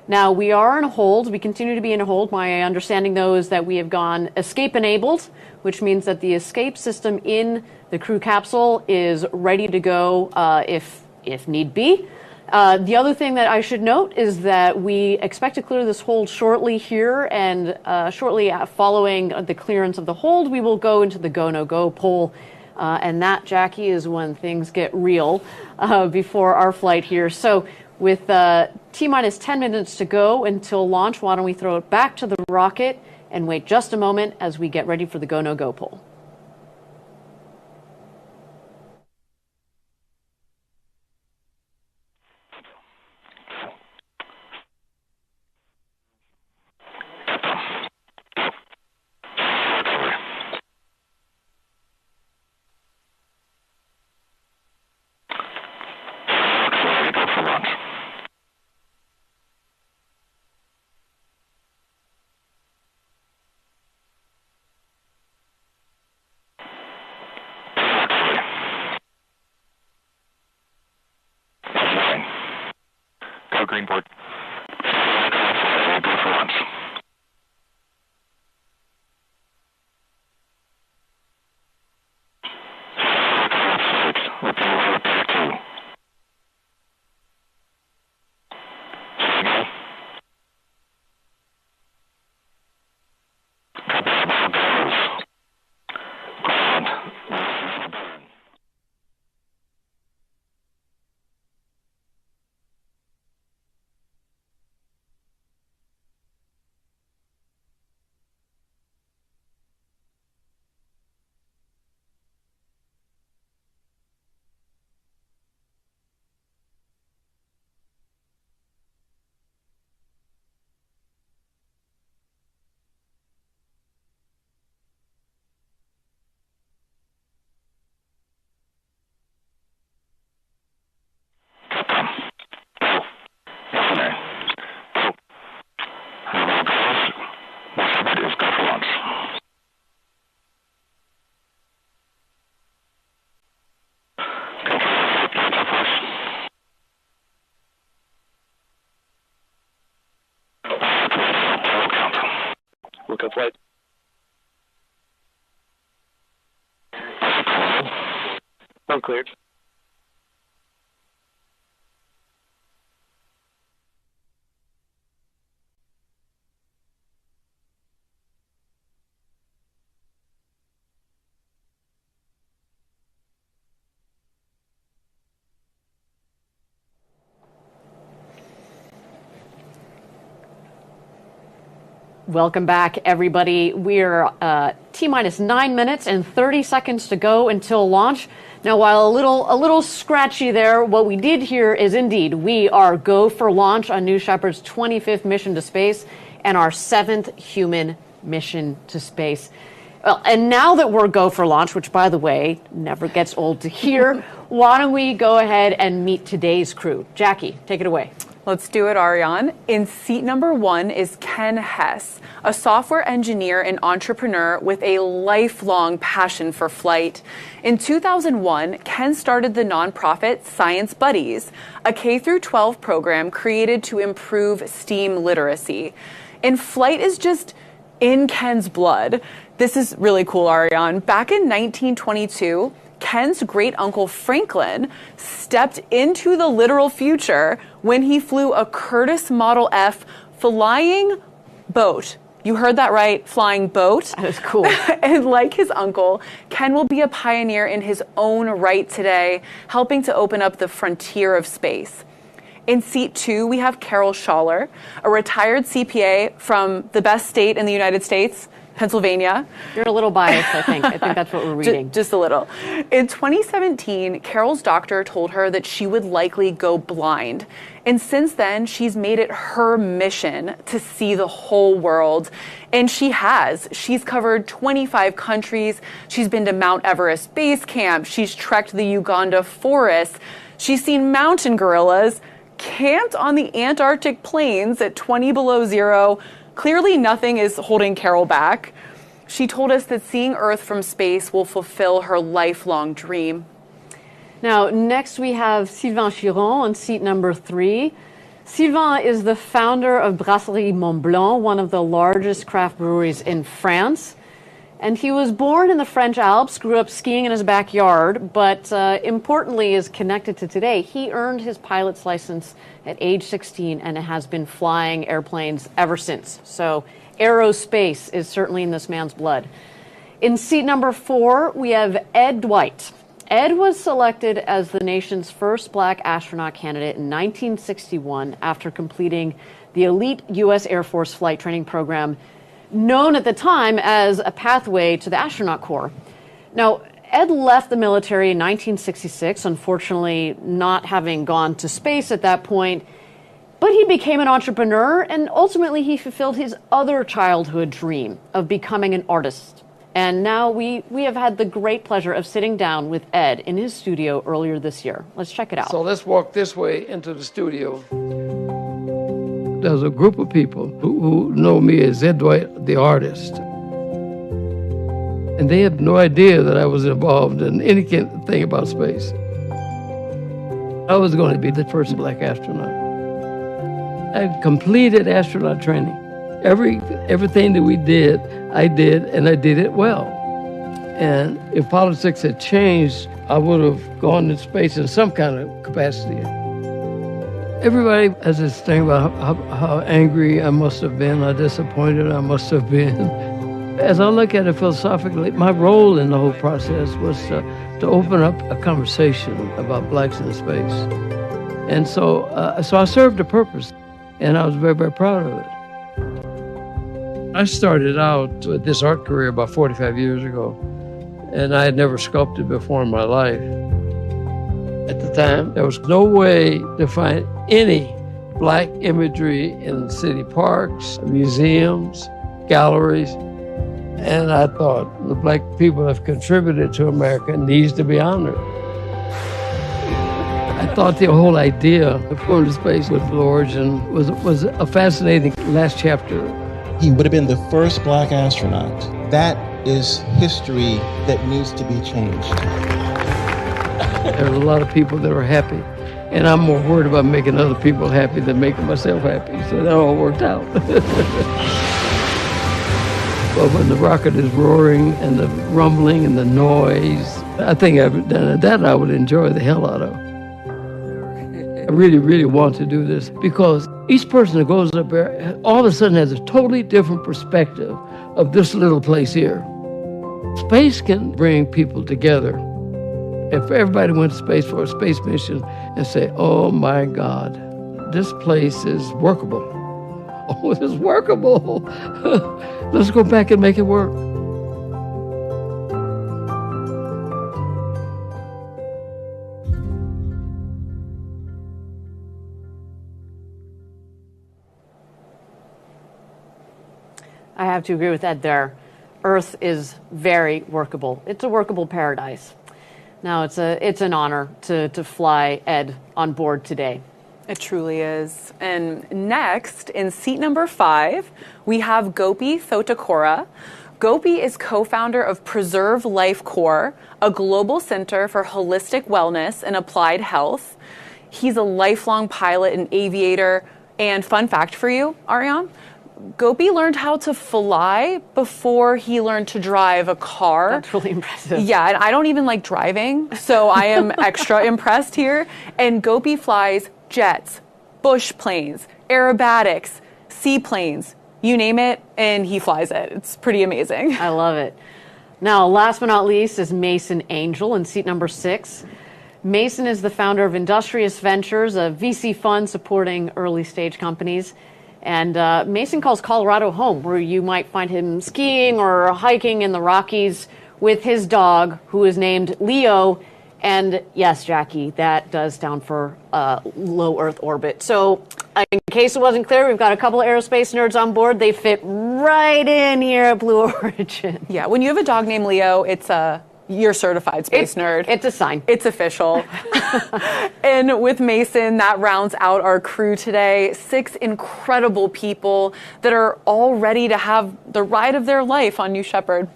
Now, we are in a hold. We continue to be in a hold. My understanding, though, is that we have gone escape-enabled, which means that the escape system in the crew capsule is ready to go if need be. The other thing that I should note is that we expect to clear this hold shortly here, and shortly following the clearance of the hold, we will go into the go, no go poll. And that, Jackie, is when things get real before our flight here. So with T-minus 10 minutes to go until launch, why don't we throw it back to the rocket and wait just a moment as we get ready for the go, no go poll. Green board. Look up light. I'm cleared. Welcome back, everybody. We're T-minus 9 minutes and 30 seconds to go until launch. Now, while a little scratchy there, what we did here is indeed we are go for launch on New Shepard's 25th mission to space and our 7th human mission to space. Well, and now that we're go for launch, which, by the way, never gets old to hear, why don't we go ahead and meet today's crew? Jackie, take it away. Let's do it, Ariane. In seat number 1 is Ken Hess, a software engineer and entrepreneur with a lifelong passion for flight. In 2001, Ken started the nonprofit Science Buddies, a K-12 program created to improve STEAM literacy. And flight is just in Ken's blood. This is really cool, Ariane. Back in 1922, Ken's great-uncle Franklin stepped into the literal future when he flew a Curtiss Model F flying boat. You heard that right, flying boat. That is cool. And like his uncle, Ken will be a pioneer in his own right today, helping to open up the frontier of space. In seat 2, we have Carol Schaller, a retired CPA from the best state in the United States, Pennsylvania. You're a little biased, I think. I think that's what we're reading. Just a little. In 2017, Carol's doctor told her that she would likely go blind. And since then, she's made it her mission to see the whole world. And she has. She's covered 25 countries. She's been to Mount Everest Base Camp. She's trekked the Uganda forest. She's seen mountain gorillas, camped on the Antarctic plains at 20 below zero. Clearly, nothing is holding Carol back. She told us that seeing Earth from space will fulfill her lifelong dream. Now, next we have Sylvain Chiron on seat number 3. Sylvain is the founder of Brasserie Mont Blanc, one of the largest craft breweries in France. And he was born in the French Alps, grew up skiing in his backyard, but importantly is connected to today. He earned his pilot's license at age 16 and has been flying airplanes ever since. So aerospace is certainly in this man's blood. In seat number 4, we have Ed Dwight. Ed was selected as the nation's first black astronaut candidate in 1961 after completing the elite U.S. Air Force flight training program, known at the time as a pathway to the astronaut corps. Now, Ed left the military in 1966, unfortunately not having gone to space at that point, but he became an entrepreneur and ultimately he fulfilled his other childhood dream of becoming an artist. And now we have had the great pleasure of sitting down with Ed in his studio earlier this year. Let's check it out. So let's walk this way into the studio. There's a group of people who know me as Ed Dwight, the artist. And they had no idea that I was involved in anything about space. I was going to be the first black astronaut. I completed astronaut training. Everything that we did, I did, and I did it well. And if politics had changed, I would have gone to space in some kind of capacity. Everybody has this thing about how angry I must have been, how disappointed I must have been. As I look at it philosophically, my role in the whole process was to open up a conversation about blacks in space. And so I served a purpose, and I was very, very proud of it. I started out with this art career about 45 years ago, and I had never sculpted before in my life. At the time, there was no way to find any black imagery in city parks, museums, galleries, and I thought the black people have contributed to America needs to be honored. I thought the whole idea of going to space with Blue Origin was a fascinating last chapter. He would have been the first black astronaut. That is history that needs to be changed. There are a lot of people that are happy, and I'm more worried about making other people happy than making myself happy, so that all worked out. But when the rocket is roaring and the rumbling and the noise, I think that I would enjoy the hell out of. I really, really want to do this because each person that goes up there all of a sudden has a totally different perspective of this little place here. Space can bring people together. If everybody went to space for a space mission and say, oh my God, this place is workable. Oh, it is workable. Let's go back and make it work. I have to agree with Ed there. Earth is very workable. It's a workable paradise. Now, it's an honor to fly Ed on board today. It truly is. And next, in seat number 5, we have Gopi Thotakura. Gopi is co-founder of Preserve Life Corps, a global center for holistic wellness and applied health. He's a lifelong pilot and aviator. And fun fact for you, Ariane, Gopi learned how to fly before he learned to drive a car. That's really impressive. Yeah, and I don't even like driving, so I am extra impressed here. And Gopi flies jets, bush planes, aerobatics, seaplanes, you name it, and he flies it. It's pretty amazing. I love it. Now, last but not least is Mason Angel in seat number 6. Mason is the founder of Industrious Ventures, a VC fund supporting early stage companies. And Mason calls Colorado home, where you might find him skiing or hiking in the Rockies with his dog, who is named Leo. And yes, Jackie, that does stand for low Earth orbit. So in case it wasn't clear, we've got a couple of aerospace nerds on board. They fit right in here at Blue Origin. Yeah, when you have a dog named Leo, it's a You're certified space nerd. It's a sign. It's official. And with Mason, that rounds out our crew today. 6 incredible people that are all ready to have the ride of their life on New Shepard.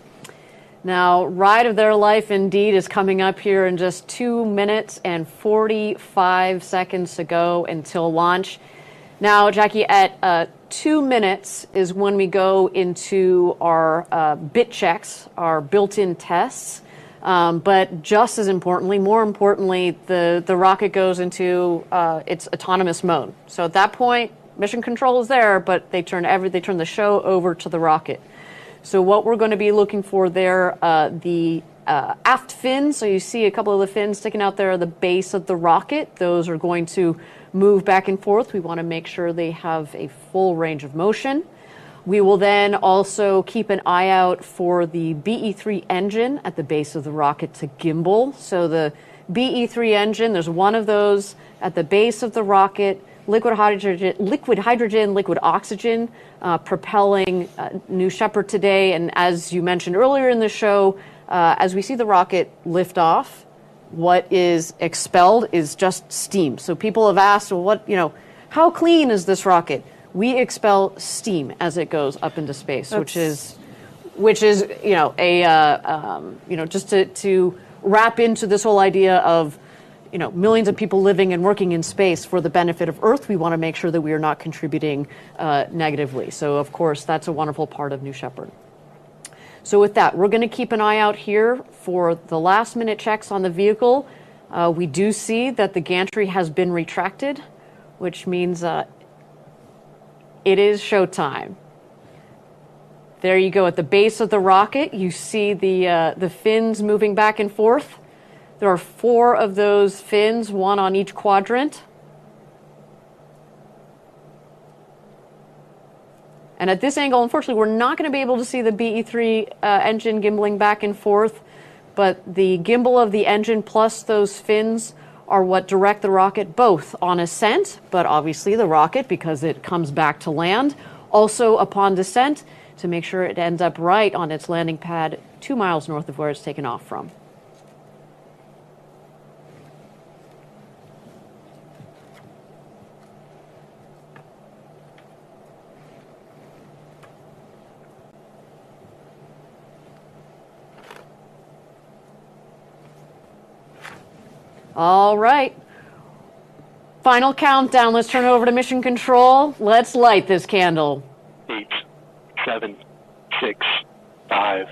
Now, ride of their life indeed is coming up here in just 2 minutes and 45 seconds to go until launch. Now, Jackie, at 2 minutes is when we go into our bit checks, our built-in tests. But just as importantly, more importantly, the rocket goes into its autonomous mode. So at that point, mission control is there, but they turn the show over to the rocket. So what we're going to be looking for there, the aft fins. So you see a couple of the fins sticking out there at the base of the rocket. Those are going to move back and forth. We want to make sure they have a full range of motion. We will then also keep an eye out for the BE-3 engine at the base of the rocket to gimbal. So the BE-3 engine, there's one of those at the base of the rocket, liquid hydrogen, liquid oxygen, propelling New Shepard today. And as you mentioned earlier in the show, as we see the rocket lift off, what is expelled is just steam. So people have asked, well, how clean is this rocket? We expel steam as it goes up into space, which is just to wrap into this whole idea of, millions of people living and working in space for the benefit of Earth. We want to make sure that we are not contributing negatively. So, of course, that's a wonderful part of New Shepard. So with that, we're going to keep an eye out here for the last-minute checks on the vehicle. We do see that the gantry has been retracted, which means it is showtime. There you go. At the base of the rocket, you see the fins moving back and forth. There are 4 of those fins, 1 on each quadrant. And at this angle, unfortunately, we're not going to be able to see the BE-3 engine gimbaling back and forth, but the gimbal of the engine plus those fins are what direct the rocket both on ascent, but obviously the rocket, because it comes back to land, also upon descent to make sure it ends up right on its landing pad 2 miles north of where it's taken off from. All right. Final countdown. Let's turn it over to mission control. Let's light this candle. 8, 7, 6, 5,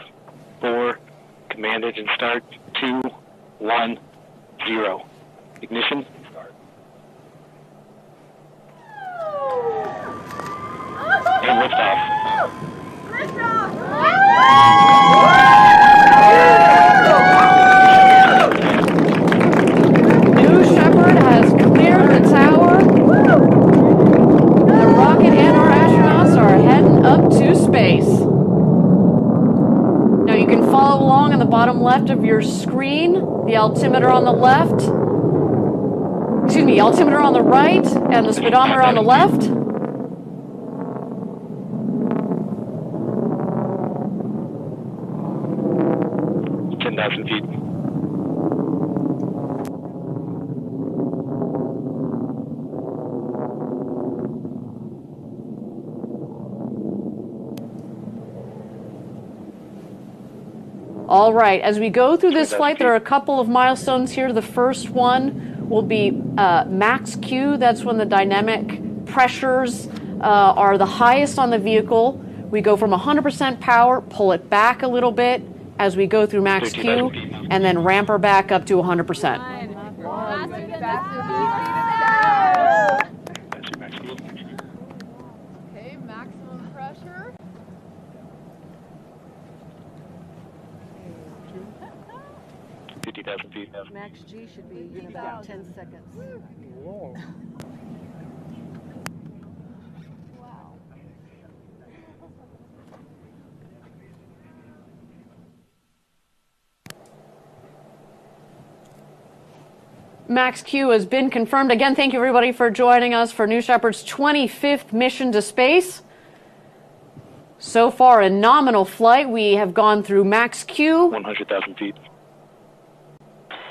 4. Command engine start. 2, 1, 0. Ignition. Start. And liftoff. New Shepard has cleared the tower. The rocket and our astronauts are heading up to space. Now you can follow along on the bottom left of your screen. The altimeter on the left. Excuse me, altimeter on the right and the speedometer on the left. Feet. All right, as we go through this flight, there are a couple of milestones here. The first one will be max Q. That's when the dynamic pressures are the highest on the vehicle. We go from 100% power, pull it back a little bit as we go through max Q, and then ramp her back up to 100%. Okay, maximum pressure. Feet. Max G should be in about 10 seconds. Whoa. Max Q has been confirmed. Again, thank you everybody for joining us for New Shepard's 25th mission to space. So far, a nominal flight. We have gone through max Q. 100,000 feet.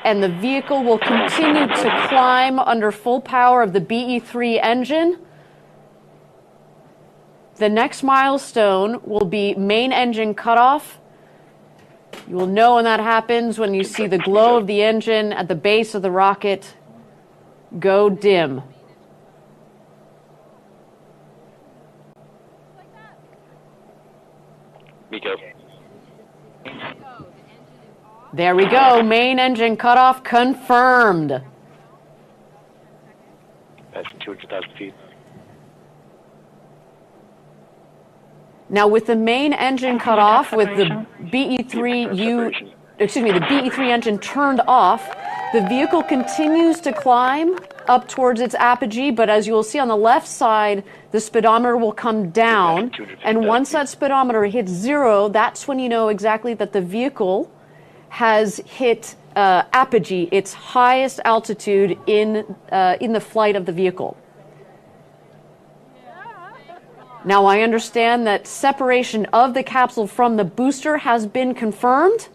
and the vehicle will continue to climb under full power of the BE-3 engine. The next milestone will be main engine cutoff. You will know when that happens when you see the glow of the engine at the base of the rocket go dim. Miko. There we go. Main engine cutoff confirmed. Passing 200,000 feet. Now, with the main engine cut off, with the BE-3 engine turned off, the vehicle continues to climb up towards its apogee, but as you will see on the left side, the speedometer will come down, and once that speedometer hits 0, that's when you know exactly that the vehicle has hit apogee, its highest altitude in the flight of the vehicle. Now, I understand that separation of the capsule from the booster has been confirmed.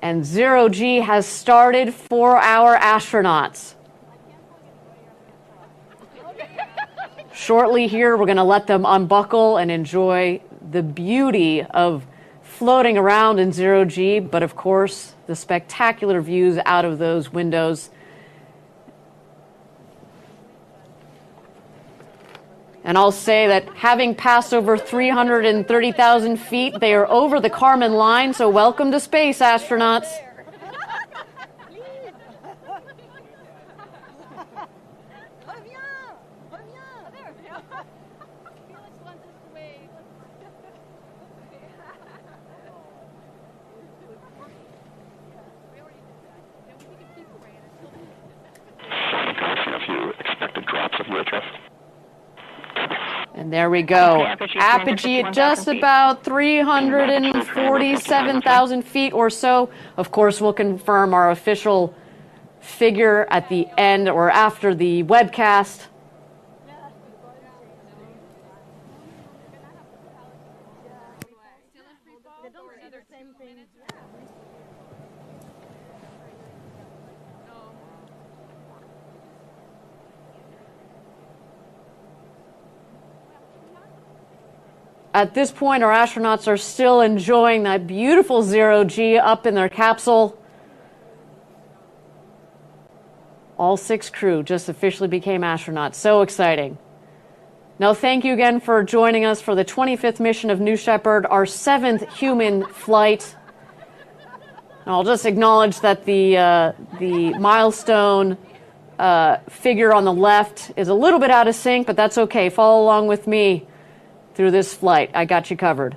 And 0G has started for our astronauts. Shortly here, we're going to let them unbuckle and enjoy the beauty of floating around in 0G, but of course, the spectacular views out of those windows. And I'll say that having passed over 330,000 feet, they are over the Kármán line, so welcome to space, astronauts. A few expected drops of rotor. And there we go. Apogee at just about 347,000 feet or so. Of course, we'll confirm our official figure at the end or after the webcast. At this point, our astronauts are still enjoying that beautiful 0G up in their capsule. All 6 crew just officially became astronauts. So exciting. Now, thank you again for joining us for the 25th mission of New Shepard, our 7th human flight. And I'll just acknowledge that the milestone figure on the left is a little bit out of sync, but that's okay. Follow along with me through this flight. I got you covered.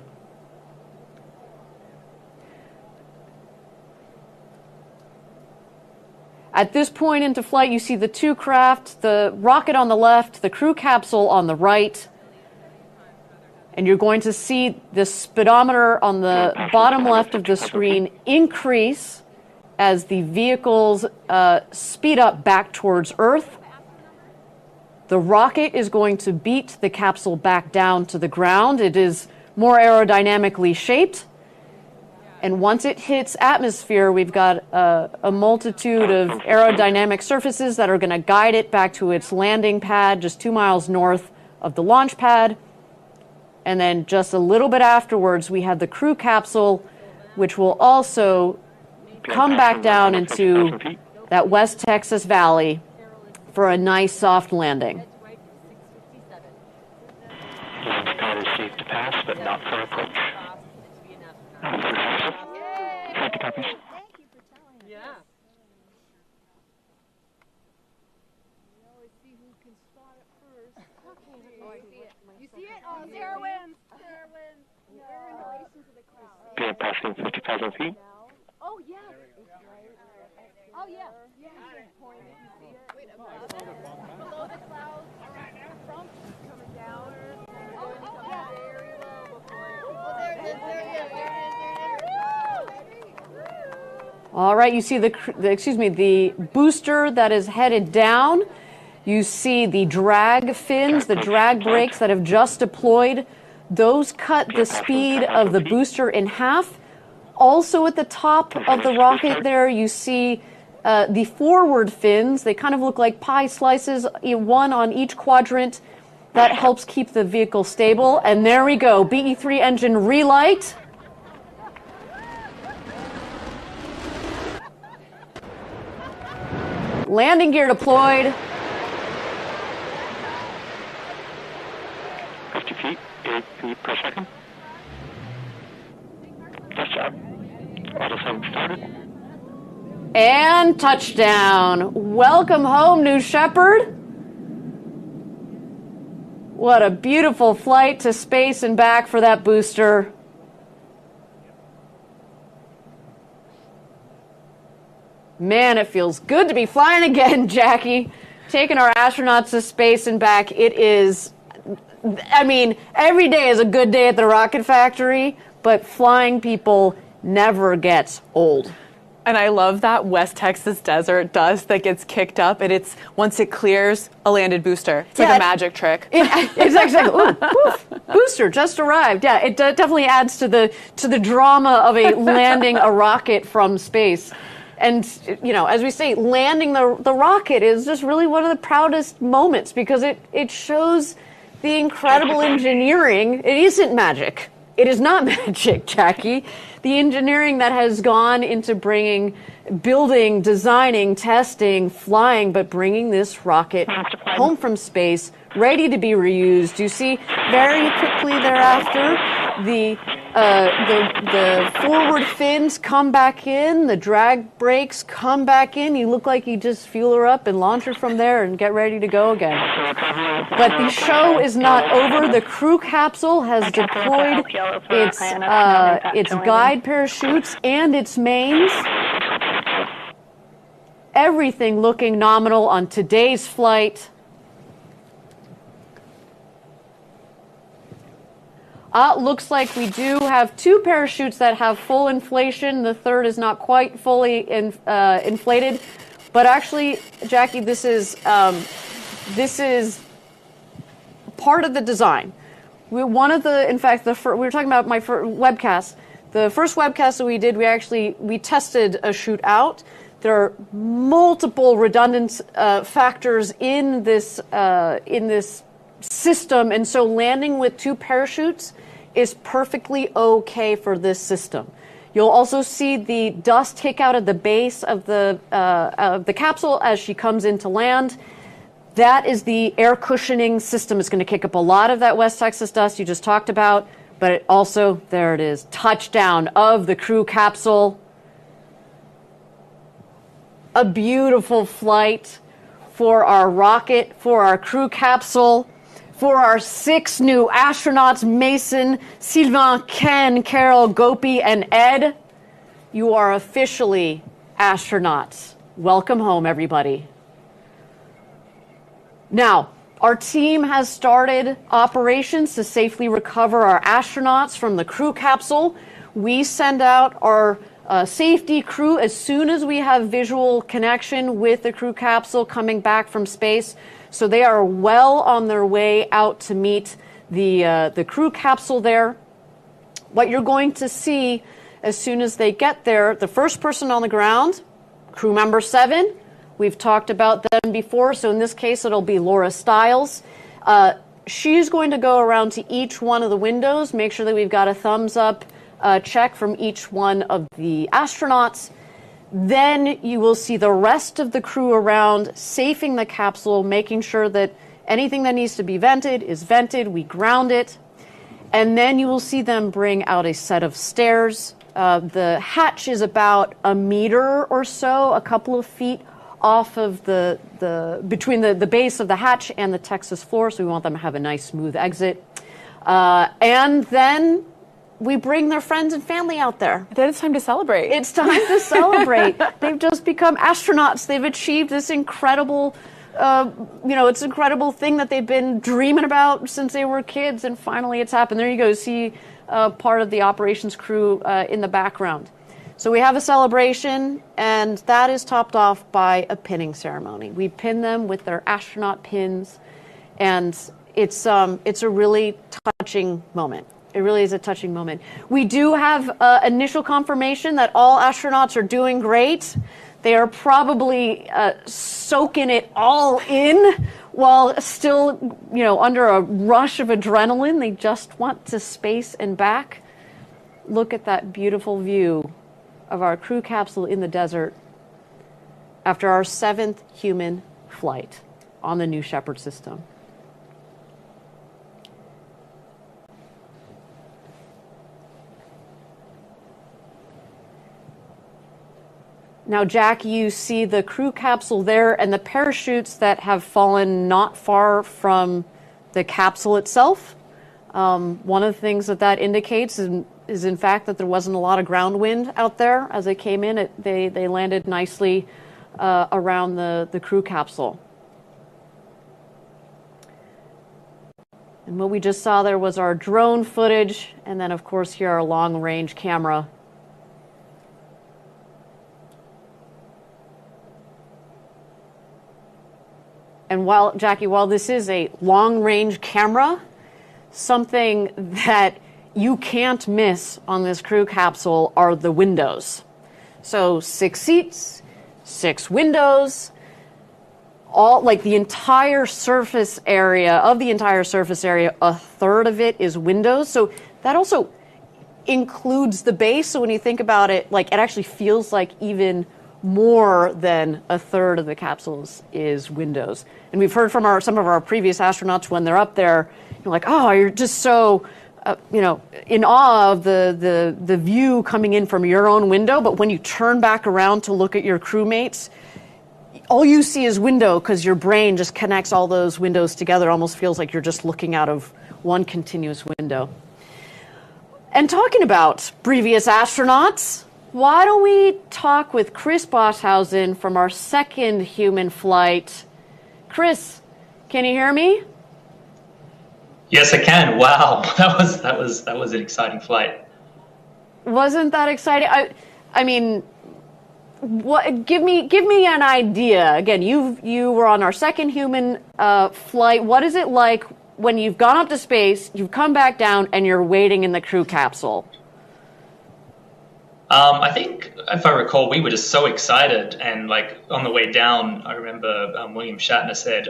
At this point into flight, you see the 2 craft, the rocket on the left, the crew capsule on the right, and you're going to see the speedometer on the bottom left of the screen increase as the vehicles speed up back towards Earth. The rocket is going to beat the capsule back down to the ground. It is more aerodynamically shaped. And once it hits atmosphere, we've got a multitude of aerodynamic surfaces that are going to guide it back to its landing pad just 2 miles north of the launch pad. And then just a little bit afterwards, we have the crew capsule, which will also come back down into that West Texas Valley for a nice soft landing. Launch pad is safe to pass, but not for approach. 50 copies. You see it? Oh, Sarah wins. Sarah wins. We're in relation to the crowd. Okay, passing 50,000 feet. Oh, yeah. Oh, yeah. Yeah. Point it. You see it? Wait, above it. Below the clouds. From coming down. Oh, yeah. Very low before it. Oh, there it is. There it is. All right, you see the booster that is headed down. You see the drag fins, the drag brakes that have just deployed. Those cut the speed of the booster in half. Also at the top of the rocket there, you see the forward fins. They kind of look like pie slices, one on each quadrant. That helps keep the vehicle stable. And there we go, BE-3 engine relight. Landing gear deployed. 50 feet, 8 feet per second. Touchdown. Auto-sum started. And touchdown. Welcome home, New Shepard. What a beautiful flight to space and back for that booster. Man, it feels good to be flying again, Jackie. Taking our astronauts to space and back. It is, I mean, every day is a good day at the rocket factory, but flying people never gets old. And I love that West Texas desert dust that gets kicked up, and it's, once it clears, a landed booster. It's like a magic trick. It's exactly, ooh, poof, booster just arrived. Yeah, it definitely adds to the drama of a landing a rocket from space. And, you know, as we say, landing the rocket is just really one of the proudest moments because it shows the incredible engineering. It isn't magic. It is not magic, Jackie. The engineering that has gone into building, designing, testing, flying, but bringing this rocket home from space, ready to be reused. You see, very quickly thereafter, the forward fins come back in, the drag brakes come back in. You look like you just fuel her up and launch her from there and get ready to go again. But the show is not over. The crew capsule has deployed its guide parachutes and its mains. Everything looking nominal on today's flight. Looks like we do have 2 parachutes that have full inflation. The third is not quite fully inflated. But actually, Jackie, this is part of the design. We were talking about my webcast. The first webcast that we did, we tested a chute out. There are multiple redundant factors in this system, and so landing with 2 parachutes is perfectly okay for this system. You'll also see the dust take out at the base of the capsule as she comes into land. That is the air cushioning system. It's going to kick up a lot of that West Texas dust you just talked about, but it also, there it is, touchdown of the crew capsule. A beautiful flight for our rocket, for our crew capsule, for our 6 new astronauts, Mason, Sylvain, Ken, Carol, Gopi, and Ed. You are officially astronauts. Welcome home, everybody. Now, our team has started operations to safely recover our astronauts from the crew capsule. We send out our safety crew as soon as we have visual connection with the crew capsule coming back from space. So they are well on their way out to meet the crew capsule there. What you're going to see as soon as they get there, the first person on the ground, crew member 7, we've talked about them before, so in this case it'll be Laura Stiles. She's going to go around to each one of the windows, make sure that we've got a thumbs up check from each one of the astronauts. Then you will see the rest of the crew around, safing the capsule, making sure that anything that needs to be vented is vented. We ground it. And then you will see them bring out a set of stairs. The hatch is about a meter or so, a couple of feet off of between the base of the hatch and the Texas floor. So we want them to have a nice, smooth exit. And then we bring their friends and family out there. Then it's time to celebrate. It's time to celebrate. They've just become astronauts. They've achieved this incredible, it's an incredible thing that they've been dreaming about since they were kids, and finally it's happened. There you go. See part of the operations crew in the background. So we have a celebration, and that is topped off by a pinning ceremony. We pin them with their astronaut pins, and it's a really touching moment. It really is a touching moment. We do have initial confirmation that all astronauts are doing great. They are probably soaking it all in while still, under a rush of adrenaline. They just want to space and back. Look at that beautiful view of our crew capsule in the desert after our 7th human flight on the New Shepard system. Now, Jack, you see the crew capsule there and the parachutes that have fallen not far from the capsule itself. One of the things that indicates is in fact that there wasn't a lot of ground wind out there as they came in. They landed nicely around the crew capsule. And what we just saw there was our drone footage, and then of course here our long-range camera. And Jackie, while this is a long-range camera, something that you can't miss on this crew capsule are the windows. So 6 seats, 6 windows, all like the entire surface area, a third of it is windows. So that also includes the base. So when you think about it, it actually feels like even more than a third of the capsules is windows. And we've heard from some of our previous astronauts when they're up there, you're like, oh, you're just so, in awe of the view coming in from your own window. But when you turn back around to look at your crewmates, all you see is window because your brain just connects all those windows together. It almost feels like you're just looking out of one continuous window. And talking about previous astronauts, why don't we talk with Chris Boshausen from our 2nd human flight. Chris, can you hear me? Yes, I can. Wow, that was an exciting flight. Wasn't that exciting? I mean, what? Give me an idea. Again, you were on our 2nd human flight. What is it like when you've gone up to space, you've come back down, and you're waiting in the crew capsule? I think, if I recall, we were just so excited, and on the way down, I remember William Shatner said,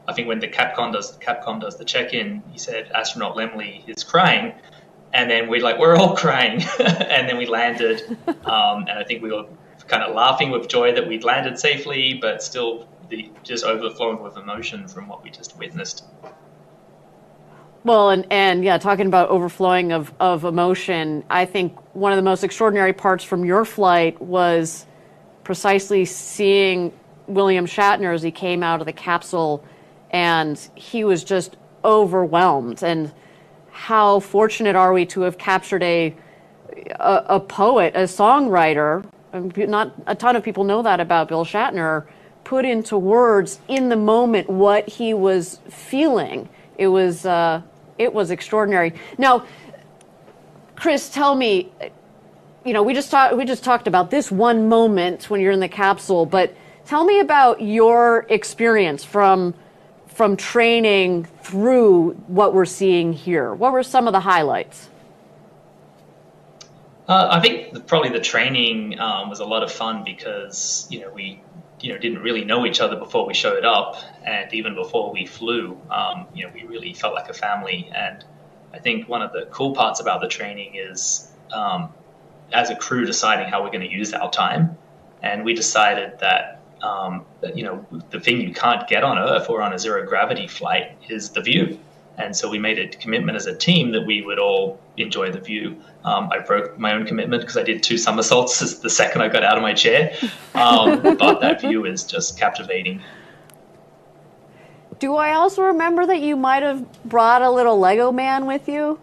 I think when the Capcom does the check-in, he said astronaut Lemley is crying, and then we're all crying, and then we landed, and I think we were kind of laughing with joy that we'd landed safely, but still just overflowing with emotion from what we just witnessed. Well, and yeah, talking about overflowing of emotion, I think one of the most extraordinary parts from your flight was precisely seeing William Shatner as he came out of the capsule, and he was just overwhelmed. And how fortunate are we to have captured a poet, a songwriter? Not a ton of people know that about Bill Shatner. Put into words in the moment what he was feeling. It was extraordinary. Now, Chris, tell me, we just talked about this one moment when you're in the capsule, but tell me about your experience from training through what we're seeing here. What were some of the highlights? I think probably the training was a lot of fun because we didn't really know each other before we showed up, and even before we flew, we really felt like a family. And I think one of the cool parts about the training is, as a crew, deciding how we're going to use our time. And we decided that, the thing you can't get on Earth or on a zero gravity flight is the view. And so we made a commitment as a team that we would all enjoy the view. I broke my own commitment because I did 2 somersaults the second I got out of my chair. But that view is just captivating. Do I also remember that you might have brought a little Lego man with you?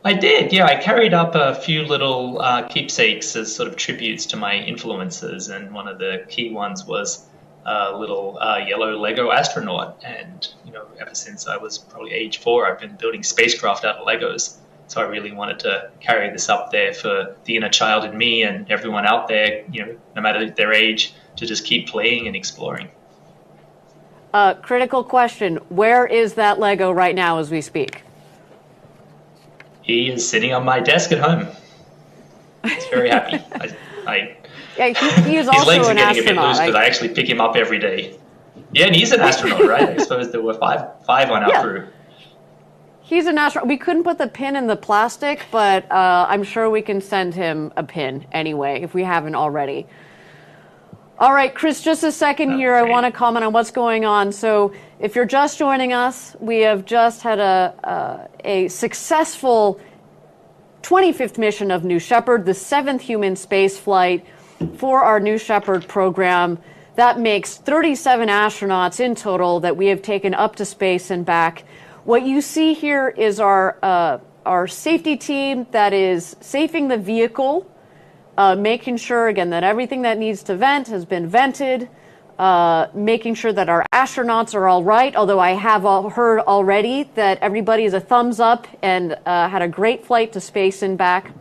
I did, yeah. I carried up a few little keepsakes as sort of tributes to my influences. And one of the key ones was a little yellow Lego astronaut. And, ever since I was probably age 4, I've been building spacecraft out of Legos. So I really wanted to carry this up there for the inner child in me and everyone out there, no matter their age, to just keep playing and exploring. Critical question. Where is that Lego right now as we speak? He is sitting on my desk at home. He's very happy. Yeah, he is His also legs are an getting a bit astronaut. loose because I actually pick him up every day. Yeah, and he's an astronaut, right? I suppose there were five on our crew. He's an astronaut. We couldn't put the pin in the plastic, but I'm sure we can send him a pin anyway, if we haven't already. All right, Chris, just a second here. I want to comment on what's going on. So if you're just joining us, we have just had a successful 25th mission of New Shepard, the 7th human space flight for our New Shepard program. That makes 37 astronauts in total that we have taken up to space and back. What you see here is our safety team that is safing the vehicle, making sure, again, that everything that needs to vent has been vented, making sure that our astronauts are all right, although I have heard already that everybody is a thumbs up and had a great flight to space and back.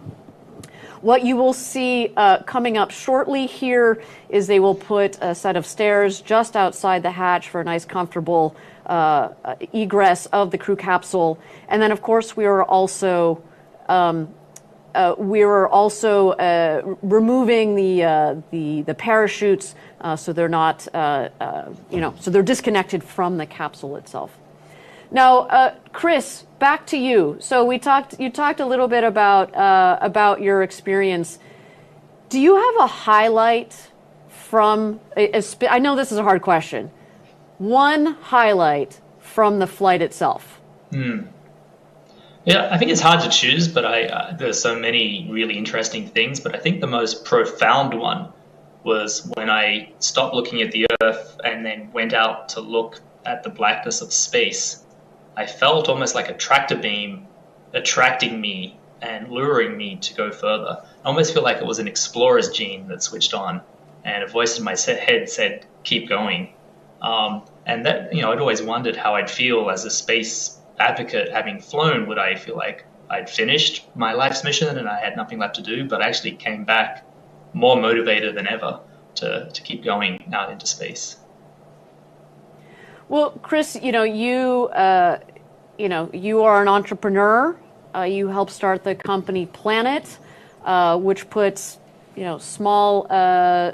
What you will see coming up shortly here is they will put a set of stairs just outside the hatch for a nice, comfortable egress of the crew capsule. And then, of course, we are also removing the parachutes so they're not, so they're disconnected from the capsule itself. Now, Chris, back to you. So you talked a little bit about your experience. Do you have a highlight from? I know this is a hard question. One highlight from the flight itself. Yeah, I think it's hard to choose, but there's so many really interesting things. But I think the most profound one was when I stopped looking at the Earth and then went out to look at the blackness of space. I felt almost like a tractor beam attracting me and luring me to go further. I almost feel like it was an explorer's gene that switched on, and a voice in my head said, "Keep going." And that, I'd always wondered how I'd feel as a space advocate having flown. Would I feel like I'd finished my life's mission and I had nothing left to do? But I actually came back more motivated than ever to keep going out into space. Well, Chris, you are an entrepreneur. You helped start the company Planet, which puts, small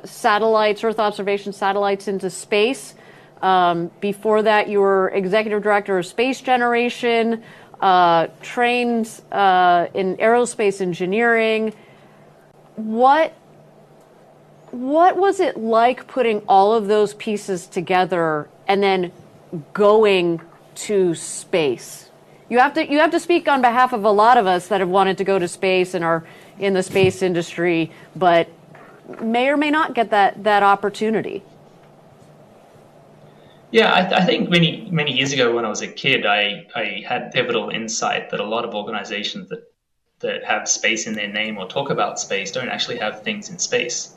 satellites, Earth observation satellites into space. Before that, you were executive director of Space Generation, trained in aerospace engineering. What was it like putting all of those pieces together and then going to space? You have to speak on behalf of a lot of us that have wanted to go to space and are in the space industry, but may or may not get that opportunity. Yeah, I think many years ago when I was a kid, I had pivotal insight that a lot of organizations that have space in their name or talk about space don't actually have things in space,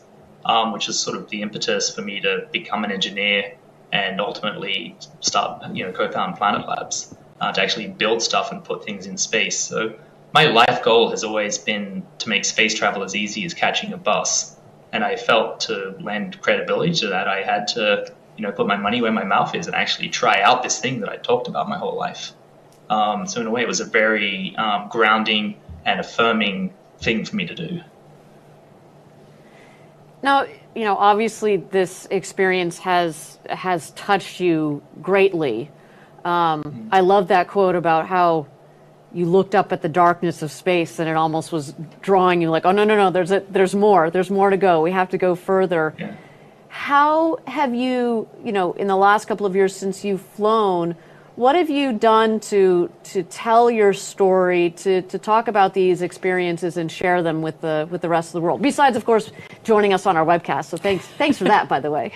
which is sort of the impetus for me to become an engineer and ultimately start, co-found Planet Labs, to actually build stuff and put things in space. So my life goal has always been to make space travel as easy as catching a bus. And I felt to lend credibility to that, I had to put my money where my mouth is and actually try out this thing that I talked about my whole life. So in a way, it was a very grounding and affirming thing for me to do. Now, obviously this experience has touched you greatly. I love that quote about how you looked up at the darkness of space and it almost was drawing you like, oh, no, there's more to go. We have to go further. Yeah. How have you, in the last couple of years since you've flown, what have you done to tell your story, to talk about these experiences and share them with the rest of the world? Besides, of course, joining us on our webcast. So thanks for that, by the way.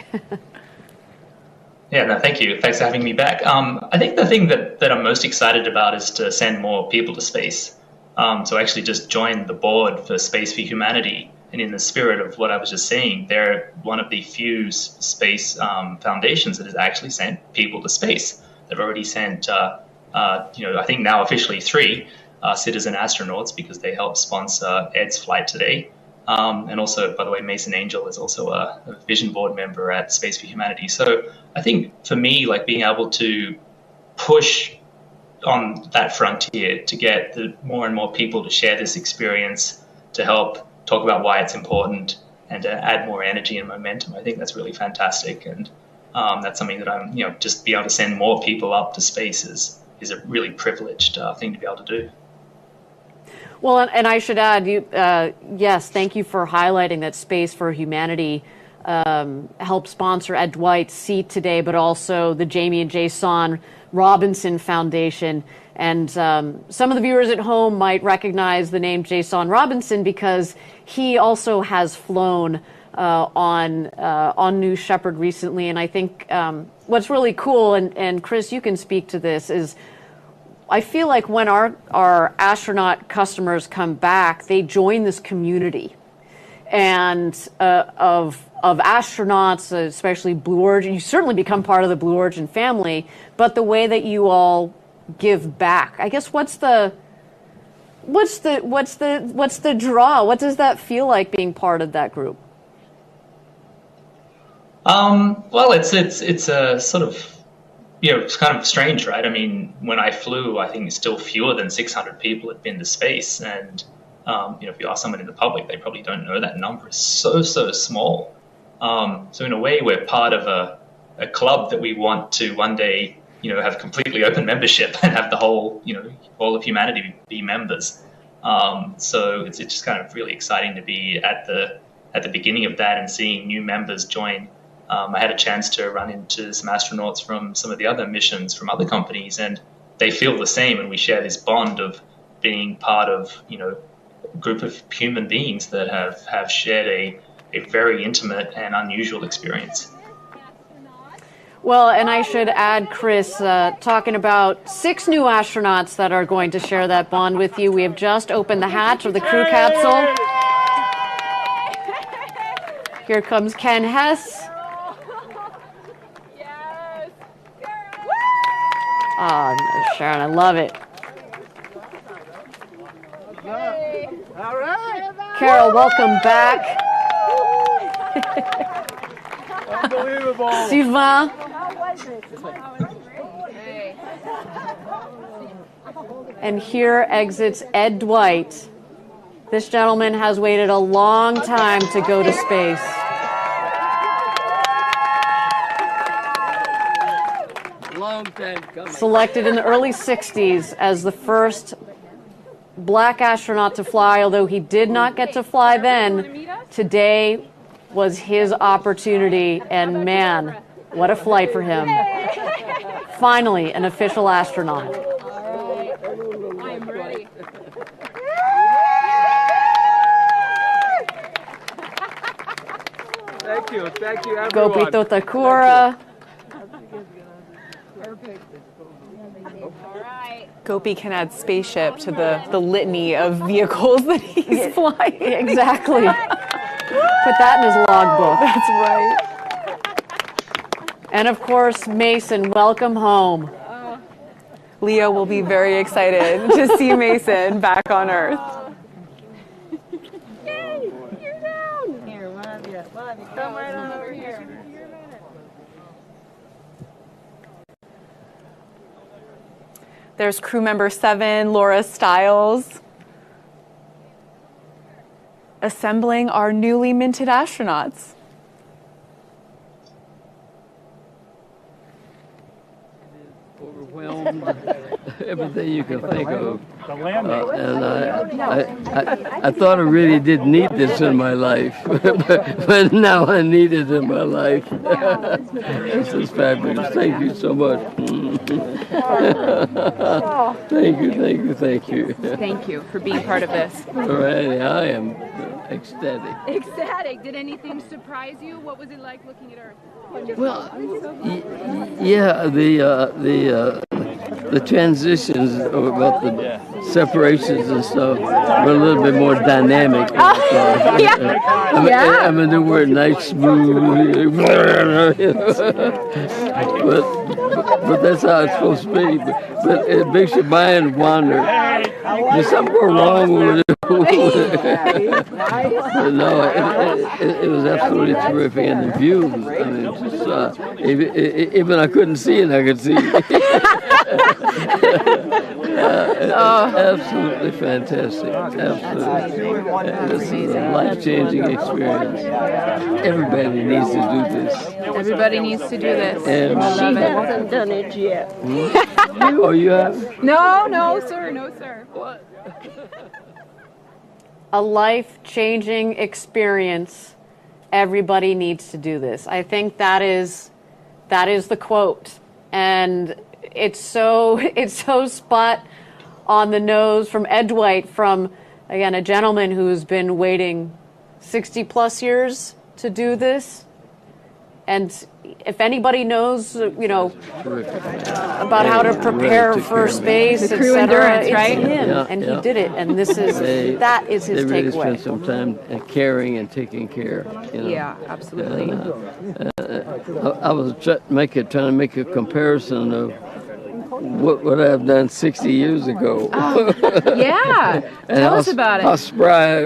Yeah, no, thank you. Thanks for having me back. I think the thing that I'm most excited about is to send more people to space. So I actually just joined the board for Space for Humanity. And in the spirit of what I was just saying, they're one of the few space foundations that has actually sent people to space. They've already sent, I think now officially 3 citizen astronauts because they helped sponsor Ed's flight today. And also, by the way, Mason Angel is also a vision board member at Space for Humanity. So I think for me, like being able to push on that frontier to get more and more people to share this experience, to help talk about why it's important, and to add more energy and momentum, I think that's really fantastic. And that's something that I'm, just be able to send more people up to space is a really privileged thing to be able to do. Well, and I should add, yes, thank you for highlighting that Space for Humanity helped sponsor Ed Dwight's seat today, but also the Jamie and Jason Robinson Foundation. And some of the viewers at home might recognize the name Jason Robinson because he also has flown on New Shepard recently. And I think what's really cool, and Chris, you can speak to this, is I feel like when our astronaut customers come back, they join this community and of astronauts, especially Blue Origin. You certainly become part of the Blue Origin family, but the way that you all give back, I guess, what's the draw? What does that feel like being part of that group? Well, it's a sort of, it's kind of strange, right? I mean, when I flew, I think still fewer than 600 people had been to space. And, if you ask someone in the public, they probably don't know that number is so small. So in a way, we're part of a club that we want to one day, have completely open membership and have the whole, all of humanity be members. So it's just kind of really exciting to be at the beginning of that and seeing new members join. I had a chance to run into some astronauts from some of the other missions from other companies, and they feel the same, and we share this bond of being part of, a group of human beings that have shared a very intimate and unusual experience. Well, and I should add, Chris, talking about 6 new astronauts that are going to share that bond with you. We have just opened the hatch of the crew capsule. Here comes Ken Hess. Oh, Sharon, I love it. All right. Carol, welcome back. Unbelievable. Sylvain. And here exits Ed Dwight. This gentleman has waited a long time to go to space. Long time coming. Selected in the early 60s as the first black astronaut to fly, although he did not get to fly then. Today was his opportunity, and man, what a flight for him. Finally, an official astronaut. I'm ready. Thank you, everyone. Gopito Thakura. Gopi can add spaceship to the litany of vehicles that he's flying. Exactly. Put that in his logbook. That's right. And of course, Mason, welcome home. Leo will be very excited to see Mason back on Earth. Yay! You're down. Here, one of you. Come right on over here. There's crew member 7, Laura Stiles, assembling our newly minted astronauts. Overwhelmed. Everything you can think of. And I thought I really didn't need this in my life, but now I need it in my life. This is fabulous. Thank you so much. Thank you. Thank you for being part of this. All right, I am ecstatic. Ecstatic. Did anything surprise you? What was it like looking at Earth? Well, yeah, the transitions about the separations and stuff were a little bit more dynamic. I'm a new word, nice, smooth. But that's how it's supposed to be. But it makes your mind wander. There's something wrong with it. No, it was absolutely terrific, and the views. I mean, just, even I couldn't see it, I could see it. Absolutely fantastic. Absolutely. This is a life-changing experience. Everybody needs to do this. Everybody needs to do this. And she hasn't done it yet. Oh, you have? No, sir. No, sir. What? A life-changing experience. Everybody needs to do this. I think that is the quote, and it's so spot on the nose from Ed Dwight, from again a gentleman who's been waiting 60 plus years to do this. And if anybody knows, about how to prepare for space, the crew endurance, right? It's him, and he did it. And this is that is his takeaway. They really takeaway. spent some time caring and taking care. Yeah, absolutely. I was trying to make a comparison of what I've done 60 years ago. Oh, yeah. Tell us about it. How spry.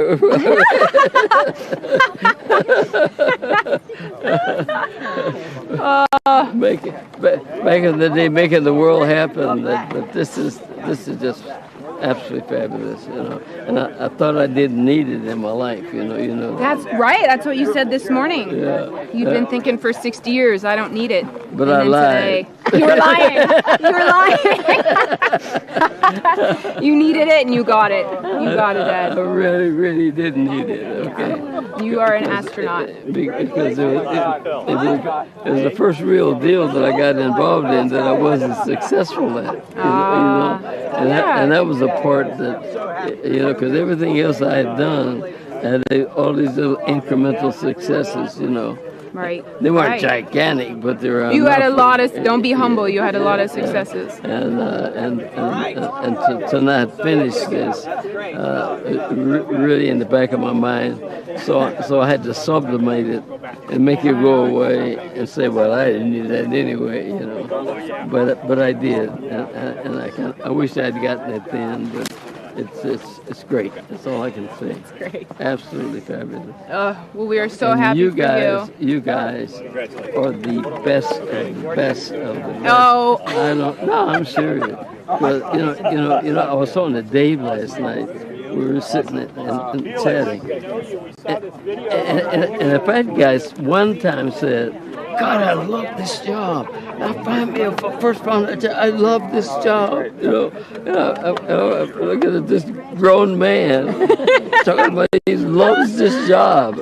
Back in the day, making the world happen. But this is just absolutely fabulous, And I thought I didn't need it in my life, That's right. That's what you said this morning. Yeah. You've been thinking for 60 years, I don't need it. But and I then lied. Today, you were lying. You needed it and you got it. You got it, Ed. I really didn't need it. Okay. You are an astronaut. Because it was the first real deal that I got involved in that I wasn't successful at. And that was a part that, because everything else I had done had all these little incremental successes, Right. They weren't gigantic, but they were. You had a lot of. Don't be humble. You had a lot of successes. And to not finish this, really in the back of my mind, so I had to sublimate it and make it go away and say, well, I didn't need that anyway, But I did, and I wish I'd gotten it then, but. It's great. That's all I can say. It's great. Absolutely fabulous. Well, we are so happy for you. You guys are the best of the best of the best. Oh. I'm serious. But I was talking to Dave last night. We were sitting and chatting. And a fat guy one time said, God, I love this job. I find me first found I love this job. Look at this grown man talking about he loves this job.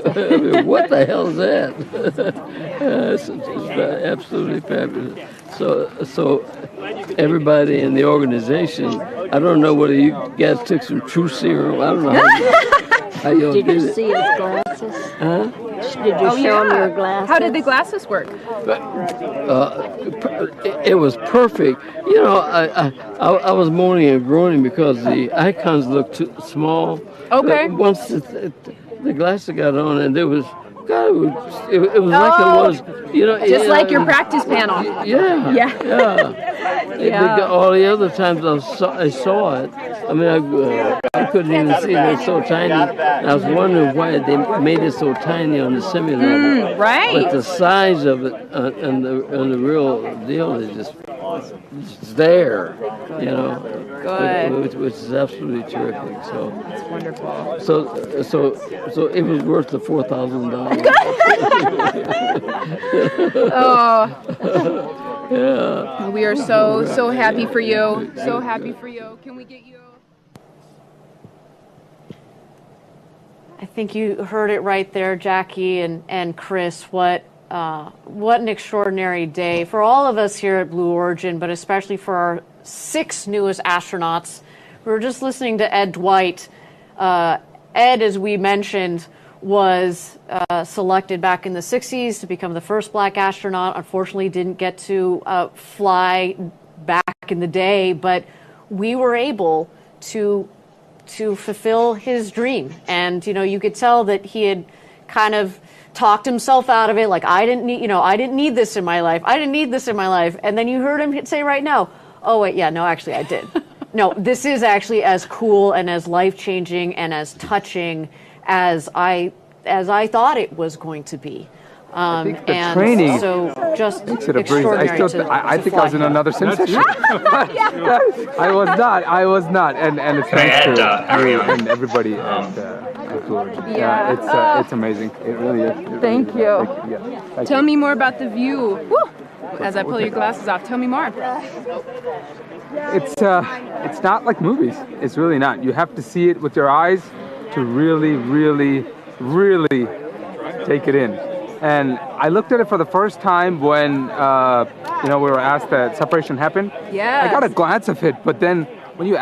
What the hell is that? It's absolutely fabulous. So everybody in the organization, I don't know whether you guys took some truth serum. I don't know how you did it. Did you see his glasses? Huh? Did you show him your glasses? How did the glasses work? It was perfect. I was moaning and groaning because the icons looked too small. Okay. Once the glasses got on, and there was. God, it was like it was, just like your practice panel. Yeah. All the other times I saw it, I mean, I couldn't even see it. It was so tiny. And I was wondering why they made it so tiny on the simulator. Right. But the size of it and the real deal is just there, Good. which is absolutely terrific. So that's wonderful. So it was worth the $4,000. Yeah. We are so happy for you. So happy for you. Can we get you? I think you heard it right there, Jackie and Chris. What an extraordinary day for all of us here at Blue Origin, but especially for our 6 newest astronauts. We were just listening to Ed Dwight. Ed, as we mentioned, was selected back in the 60s to become the first black astronaut. Unfortunately, didn't get to fly back in the day, but we were able to fulfill his dream. And, you could tell that he had kind of talked himself out of it. Like, I didn't need this in my life. I didn't need this in my life. And then you heard him say right now, oh, wait, yeah, no, actually I did. No, this is actually as cool and as life-changing and as touching as I thought it was going to be. I think the and training so just makes it a breeze. extraordinary I think I was in another sim session. I was not, and it's thanks to you and everybody at Blue Origin. It's amazing. It really is. Thank you. Thank Tell you. me more about the view. Woo! As I pull your glasses off, tell me more. It's not like movies. It's really not. You have to see it with your eyes to really, really, really take it in. And I looked at it for the first time when we were asked that separation happened. Yeah. I got a glance of it, but then when you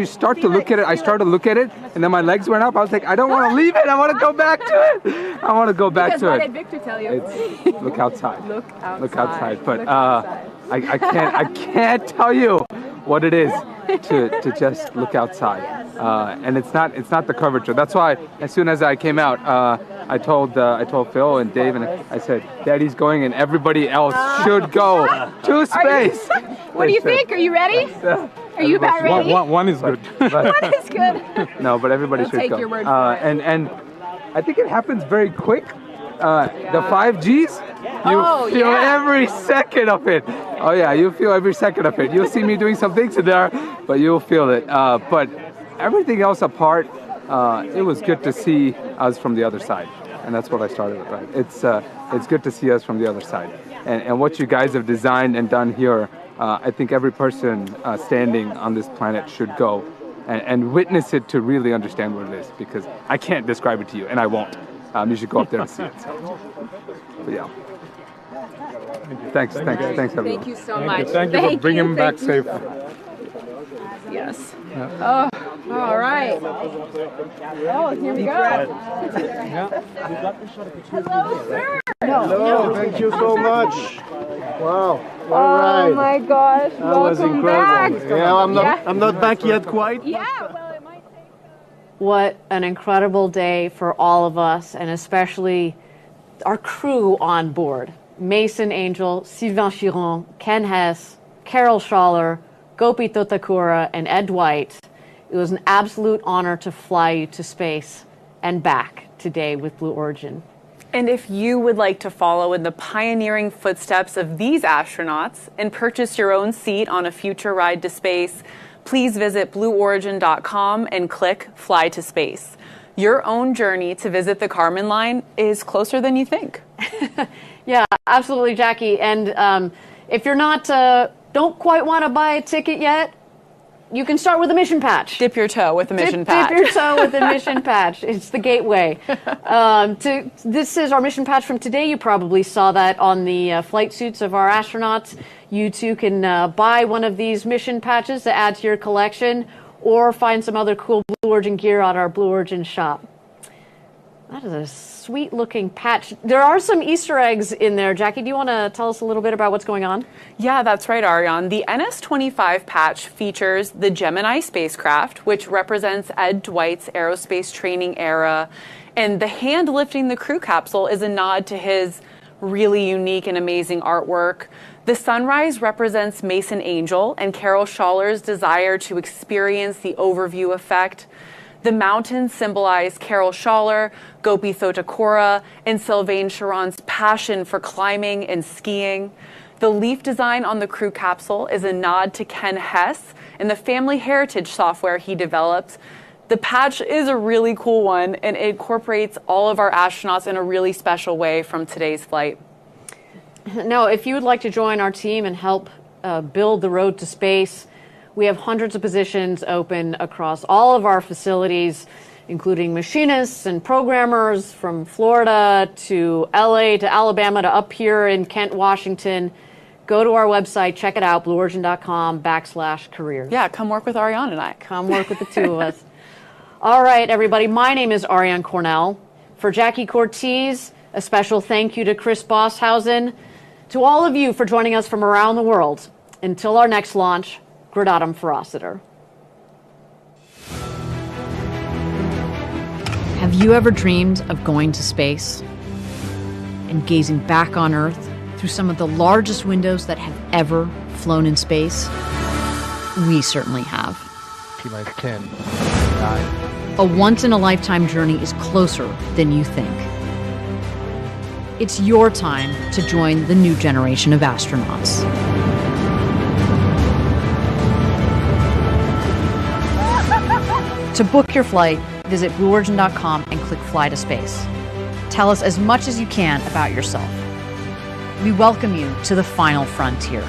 start to look at it, I started to look at it, and then my legs went up. I was like, I don't want to leave it. I want to go back to it. I want to go back to What it. did Victor tell you? It's look outside. Look outside. Look outside. But I can't tell you what it is to just look outside. And it's not the curvature. That's why as soon as I came out, I told Phil and Dave, and I said, Daddy's going, and everybody else should go to space. What do you think? Are you ready? Are you about ready? One is good. One is good. No, but everybody I'll should take go. your word for it. And I think it happens very quick. The 5Gs, you feel every second of it. Oh yeah, you feel every second of it. You'll see me doing some things in there, but you'll feel it. But everything else apart, it was good to see us from the other side. And that's what I started with, right? It's good to see us from the other side. And what you guys have designed and done here, I think every person standing on this planet should go and witness it to really understand what it is, because I can't describe it to you, and I won't. You should go up there and see it. But yeah. Thanks everyone. Thank you so much. Thank you for bringing him back safe. Yes. Oh, all right. Oh, here we go. Hello, sir. Hello, thank you so much. Wow. All Oh right. my gosh. That was Welcome incredible. back. Yeah, I'm not back yet quite. Yeah, well, it might take. What an incredible day for all of us, and especially our crew on board. Mason Angel, Sylvain Chiron, Ken Hess, Carol Schaller, Gopi Totakura, and Ed Dwight. It was an absolute honor to fly you to space and back today with Blue Origin. And if you would like to follow in the pioneering footsteps of these astronauts and purchase your own seat on a future ride to space, please visit blueorigin.com and click Fly to Space. Your own journey to visit the Kármán line is closer than you think. Yeah, absolutely, Jackie. And if you're not, don't quite want to buy a ticket yet, you can start with a mission patch. Dip your toe with a mission patch. Dip your toe with a mission patch. It's the gateway. This is our mission patch from today. You probably saw that on the flight suits of our astronauts. You too can buy one of these mission patches to add to your collection, or find some other cool Blue Origin gear at our Blue Origin shop. That is a sweet looking patch. There are some Easter eggs in there. Jackie, do you want to tell us a little bit about what's going on? Yeah, that's right, Ariane. The NS-25 patch features the Gemini spacecraft, which represents Ed Dwight's aerospace training era. And the hand lifting the crew capsule is a nod to his really unique and amazing artwork. The sunrise represents Mason Angel and Carol Schaller's desire to experience the overview effect. The mountains symbolize Carol Schaller, Gopi Thotakura, and Sylvain Chiron's passion for climbing and skiing. The leaf design on the crew capsule is a nod to Ken Hess and the family heritage software he developed. The patch is a really cool one, and it incorporates all of our astronauts in a really special way from today's flight. Now, if you would like to join our team and help build the road to space, we have hundreds of positions open across all of our facilities, including machinists and programmers from Florida to LA to Alabama to up here in Kent, Washington. Go to our website, check it out, blueorigin.com/careers. Yeah, come work with Ariane and I. Come work with the two of us. All right, everybody, my name is Ariane Cornell. For Jackie Cortez, a special thank you to Chris Bosshausen. To all of you for joining us from around the world. Until our next launch, Gradatum Ferociter. Have you ever dreamed of going to space and gazing back on Earth through some of the largest windows that have ever flown in space? We certainly have. T-minus 10, 9. A once-in-a-lifetime journey is closer than you think. It's your time to join the new generation of astronauts. To book your flight, visit blueorigin.com and click Fly to Space. Tell us as much as you can about yourself. We welcome you to the final frontier.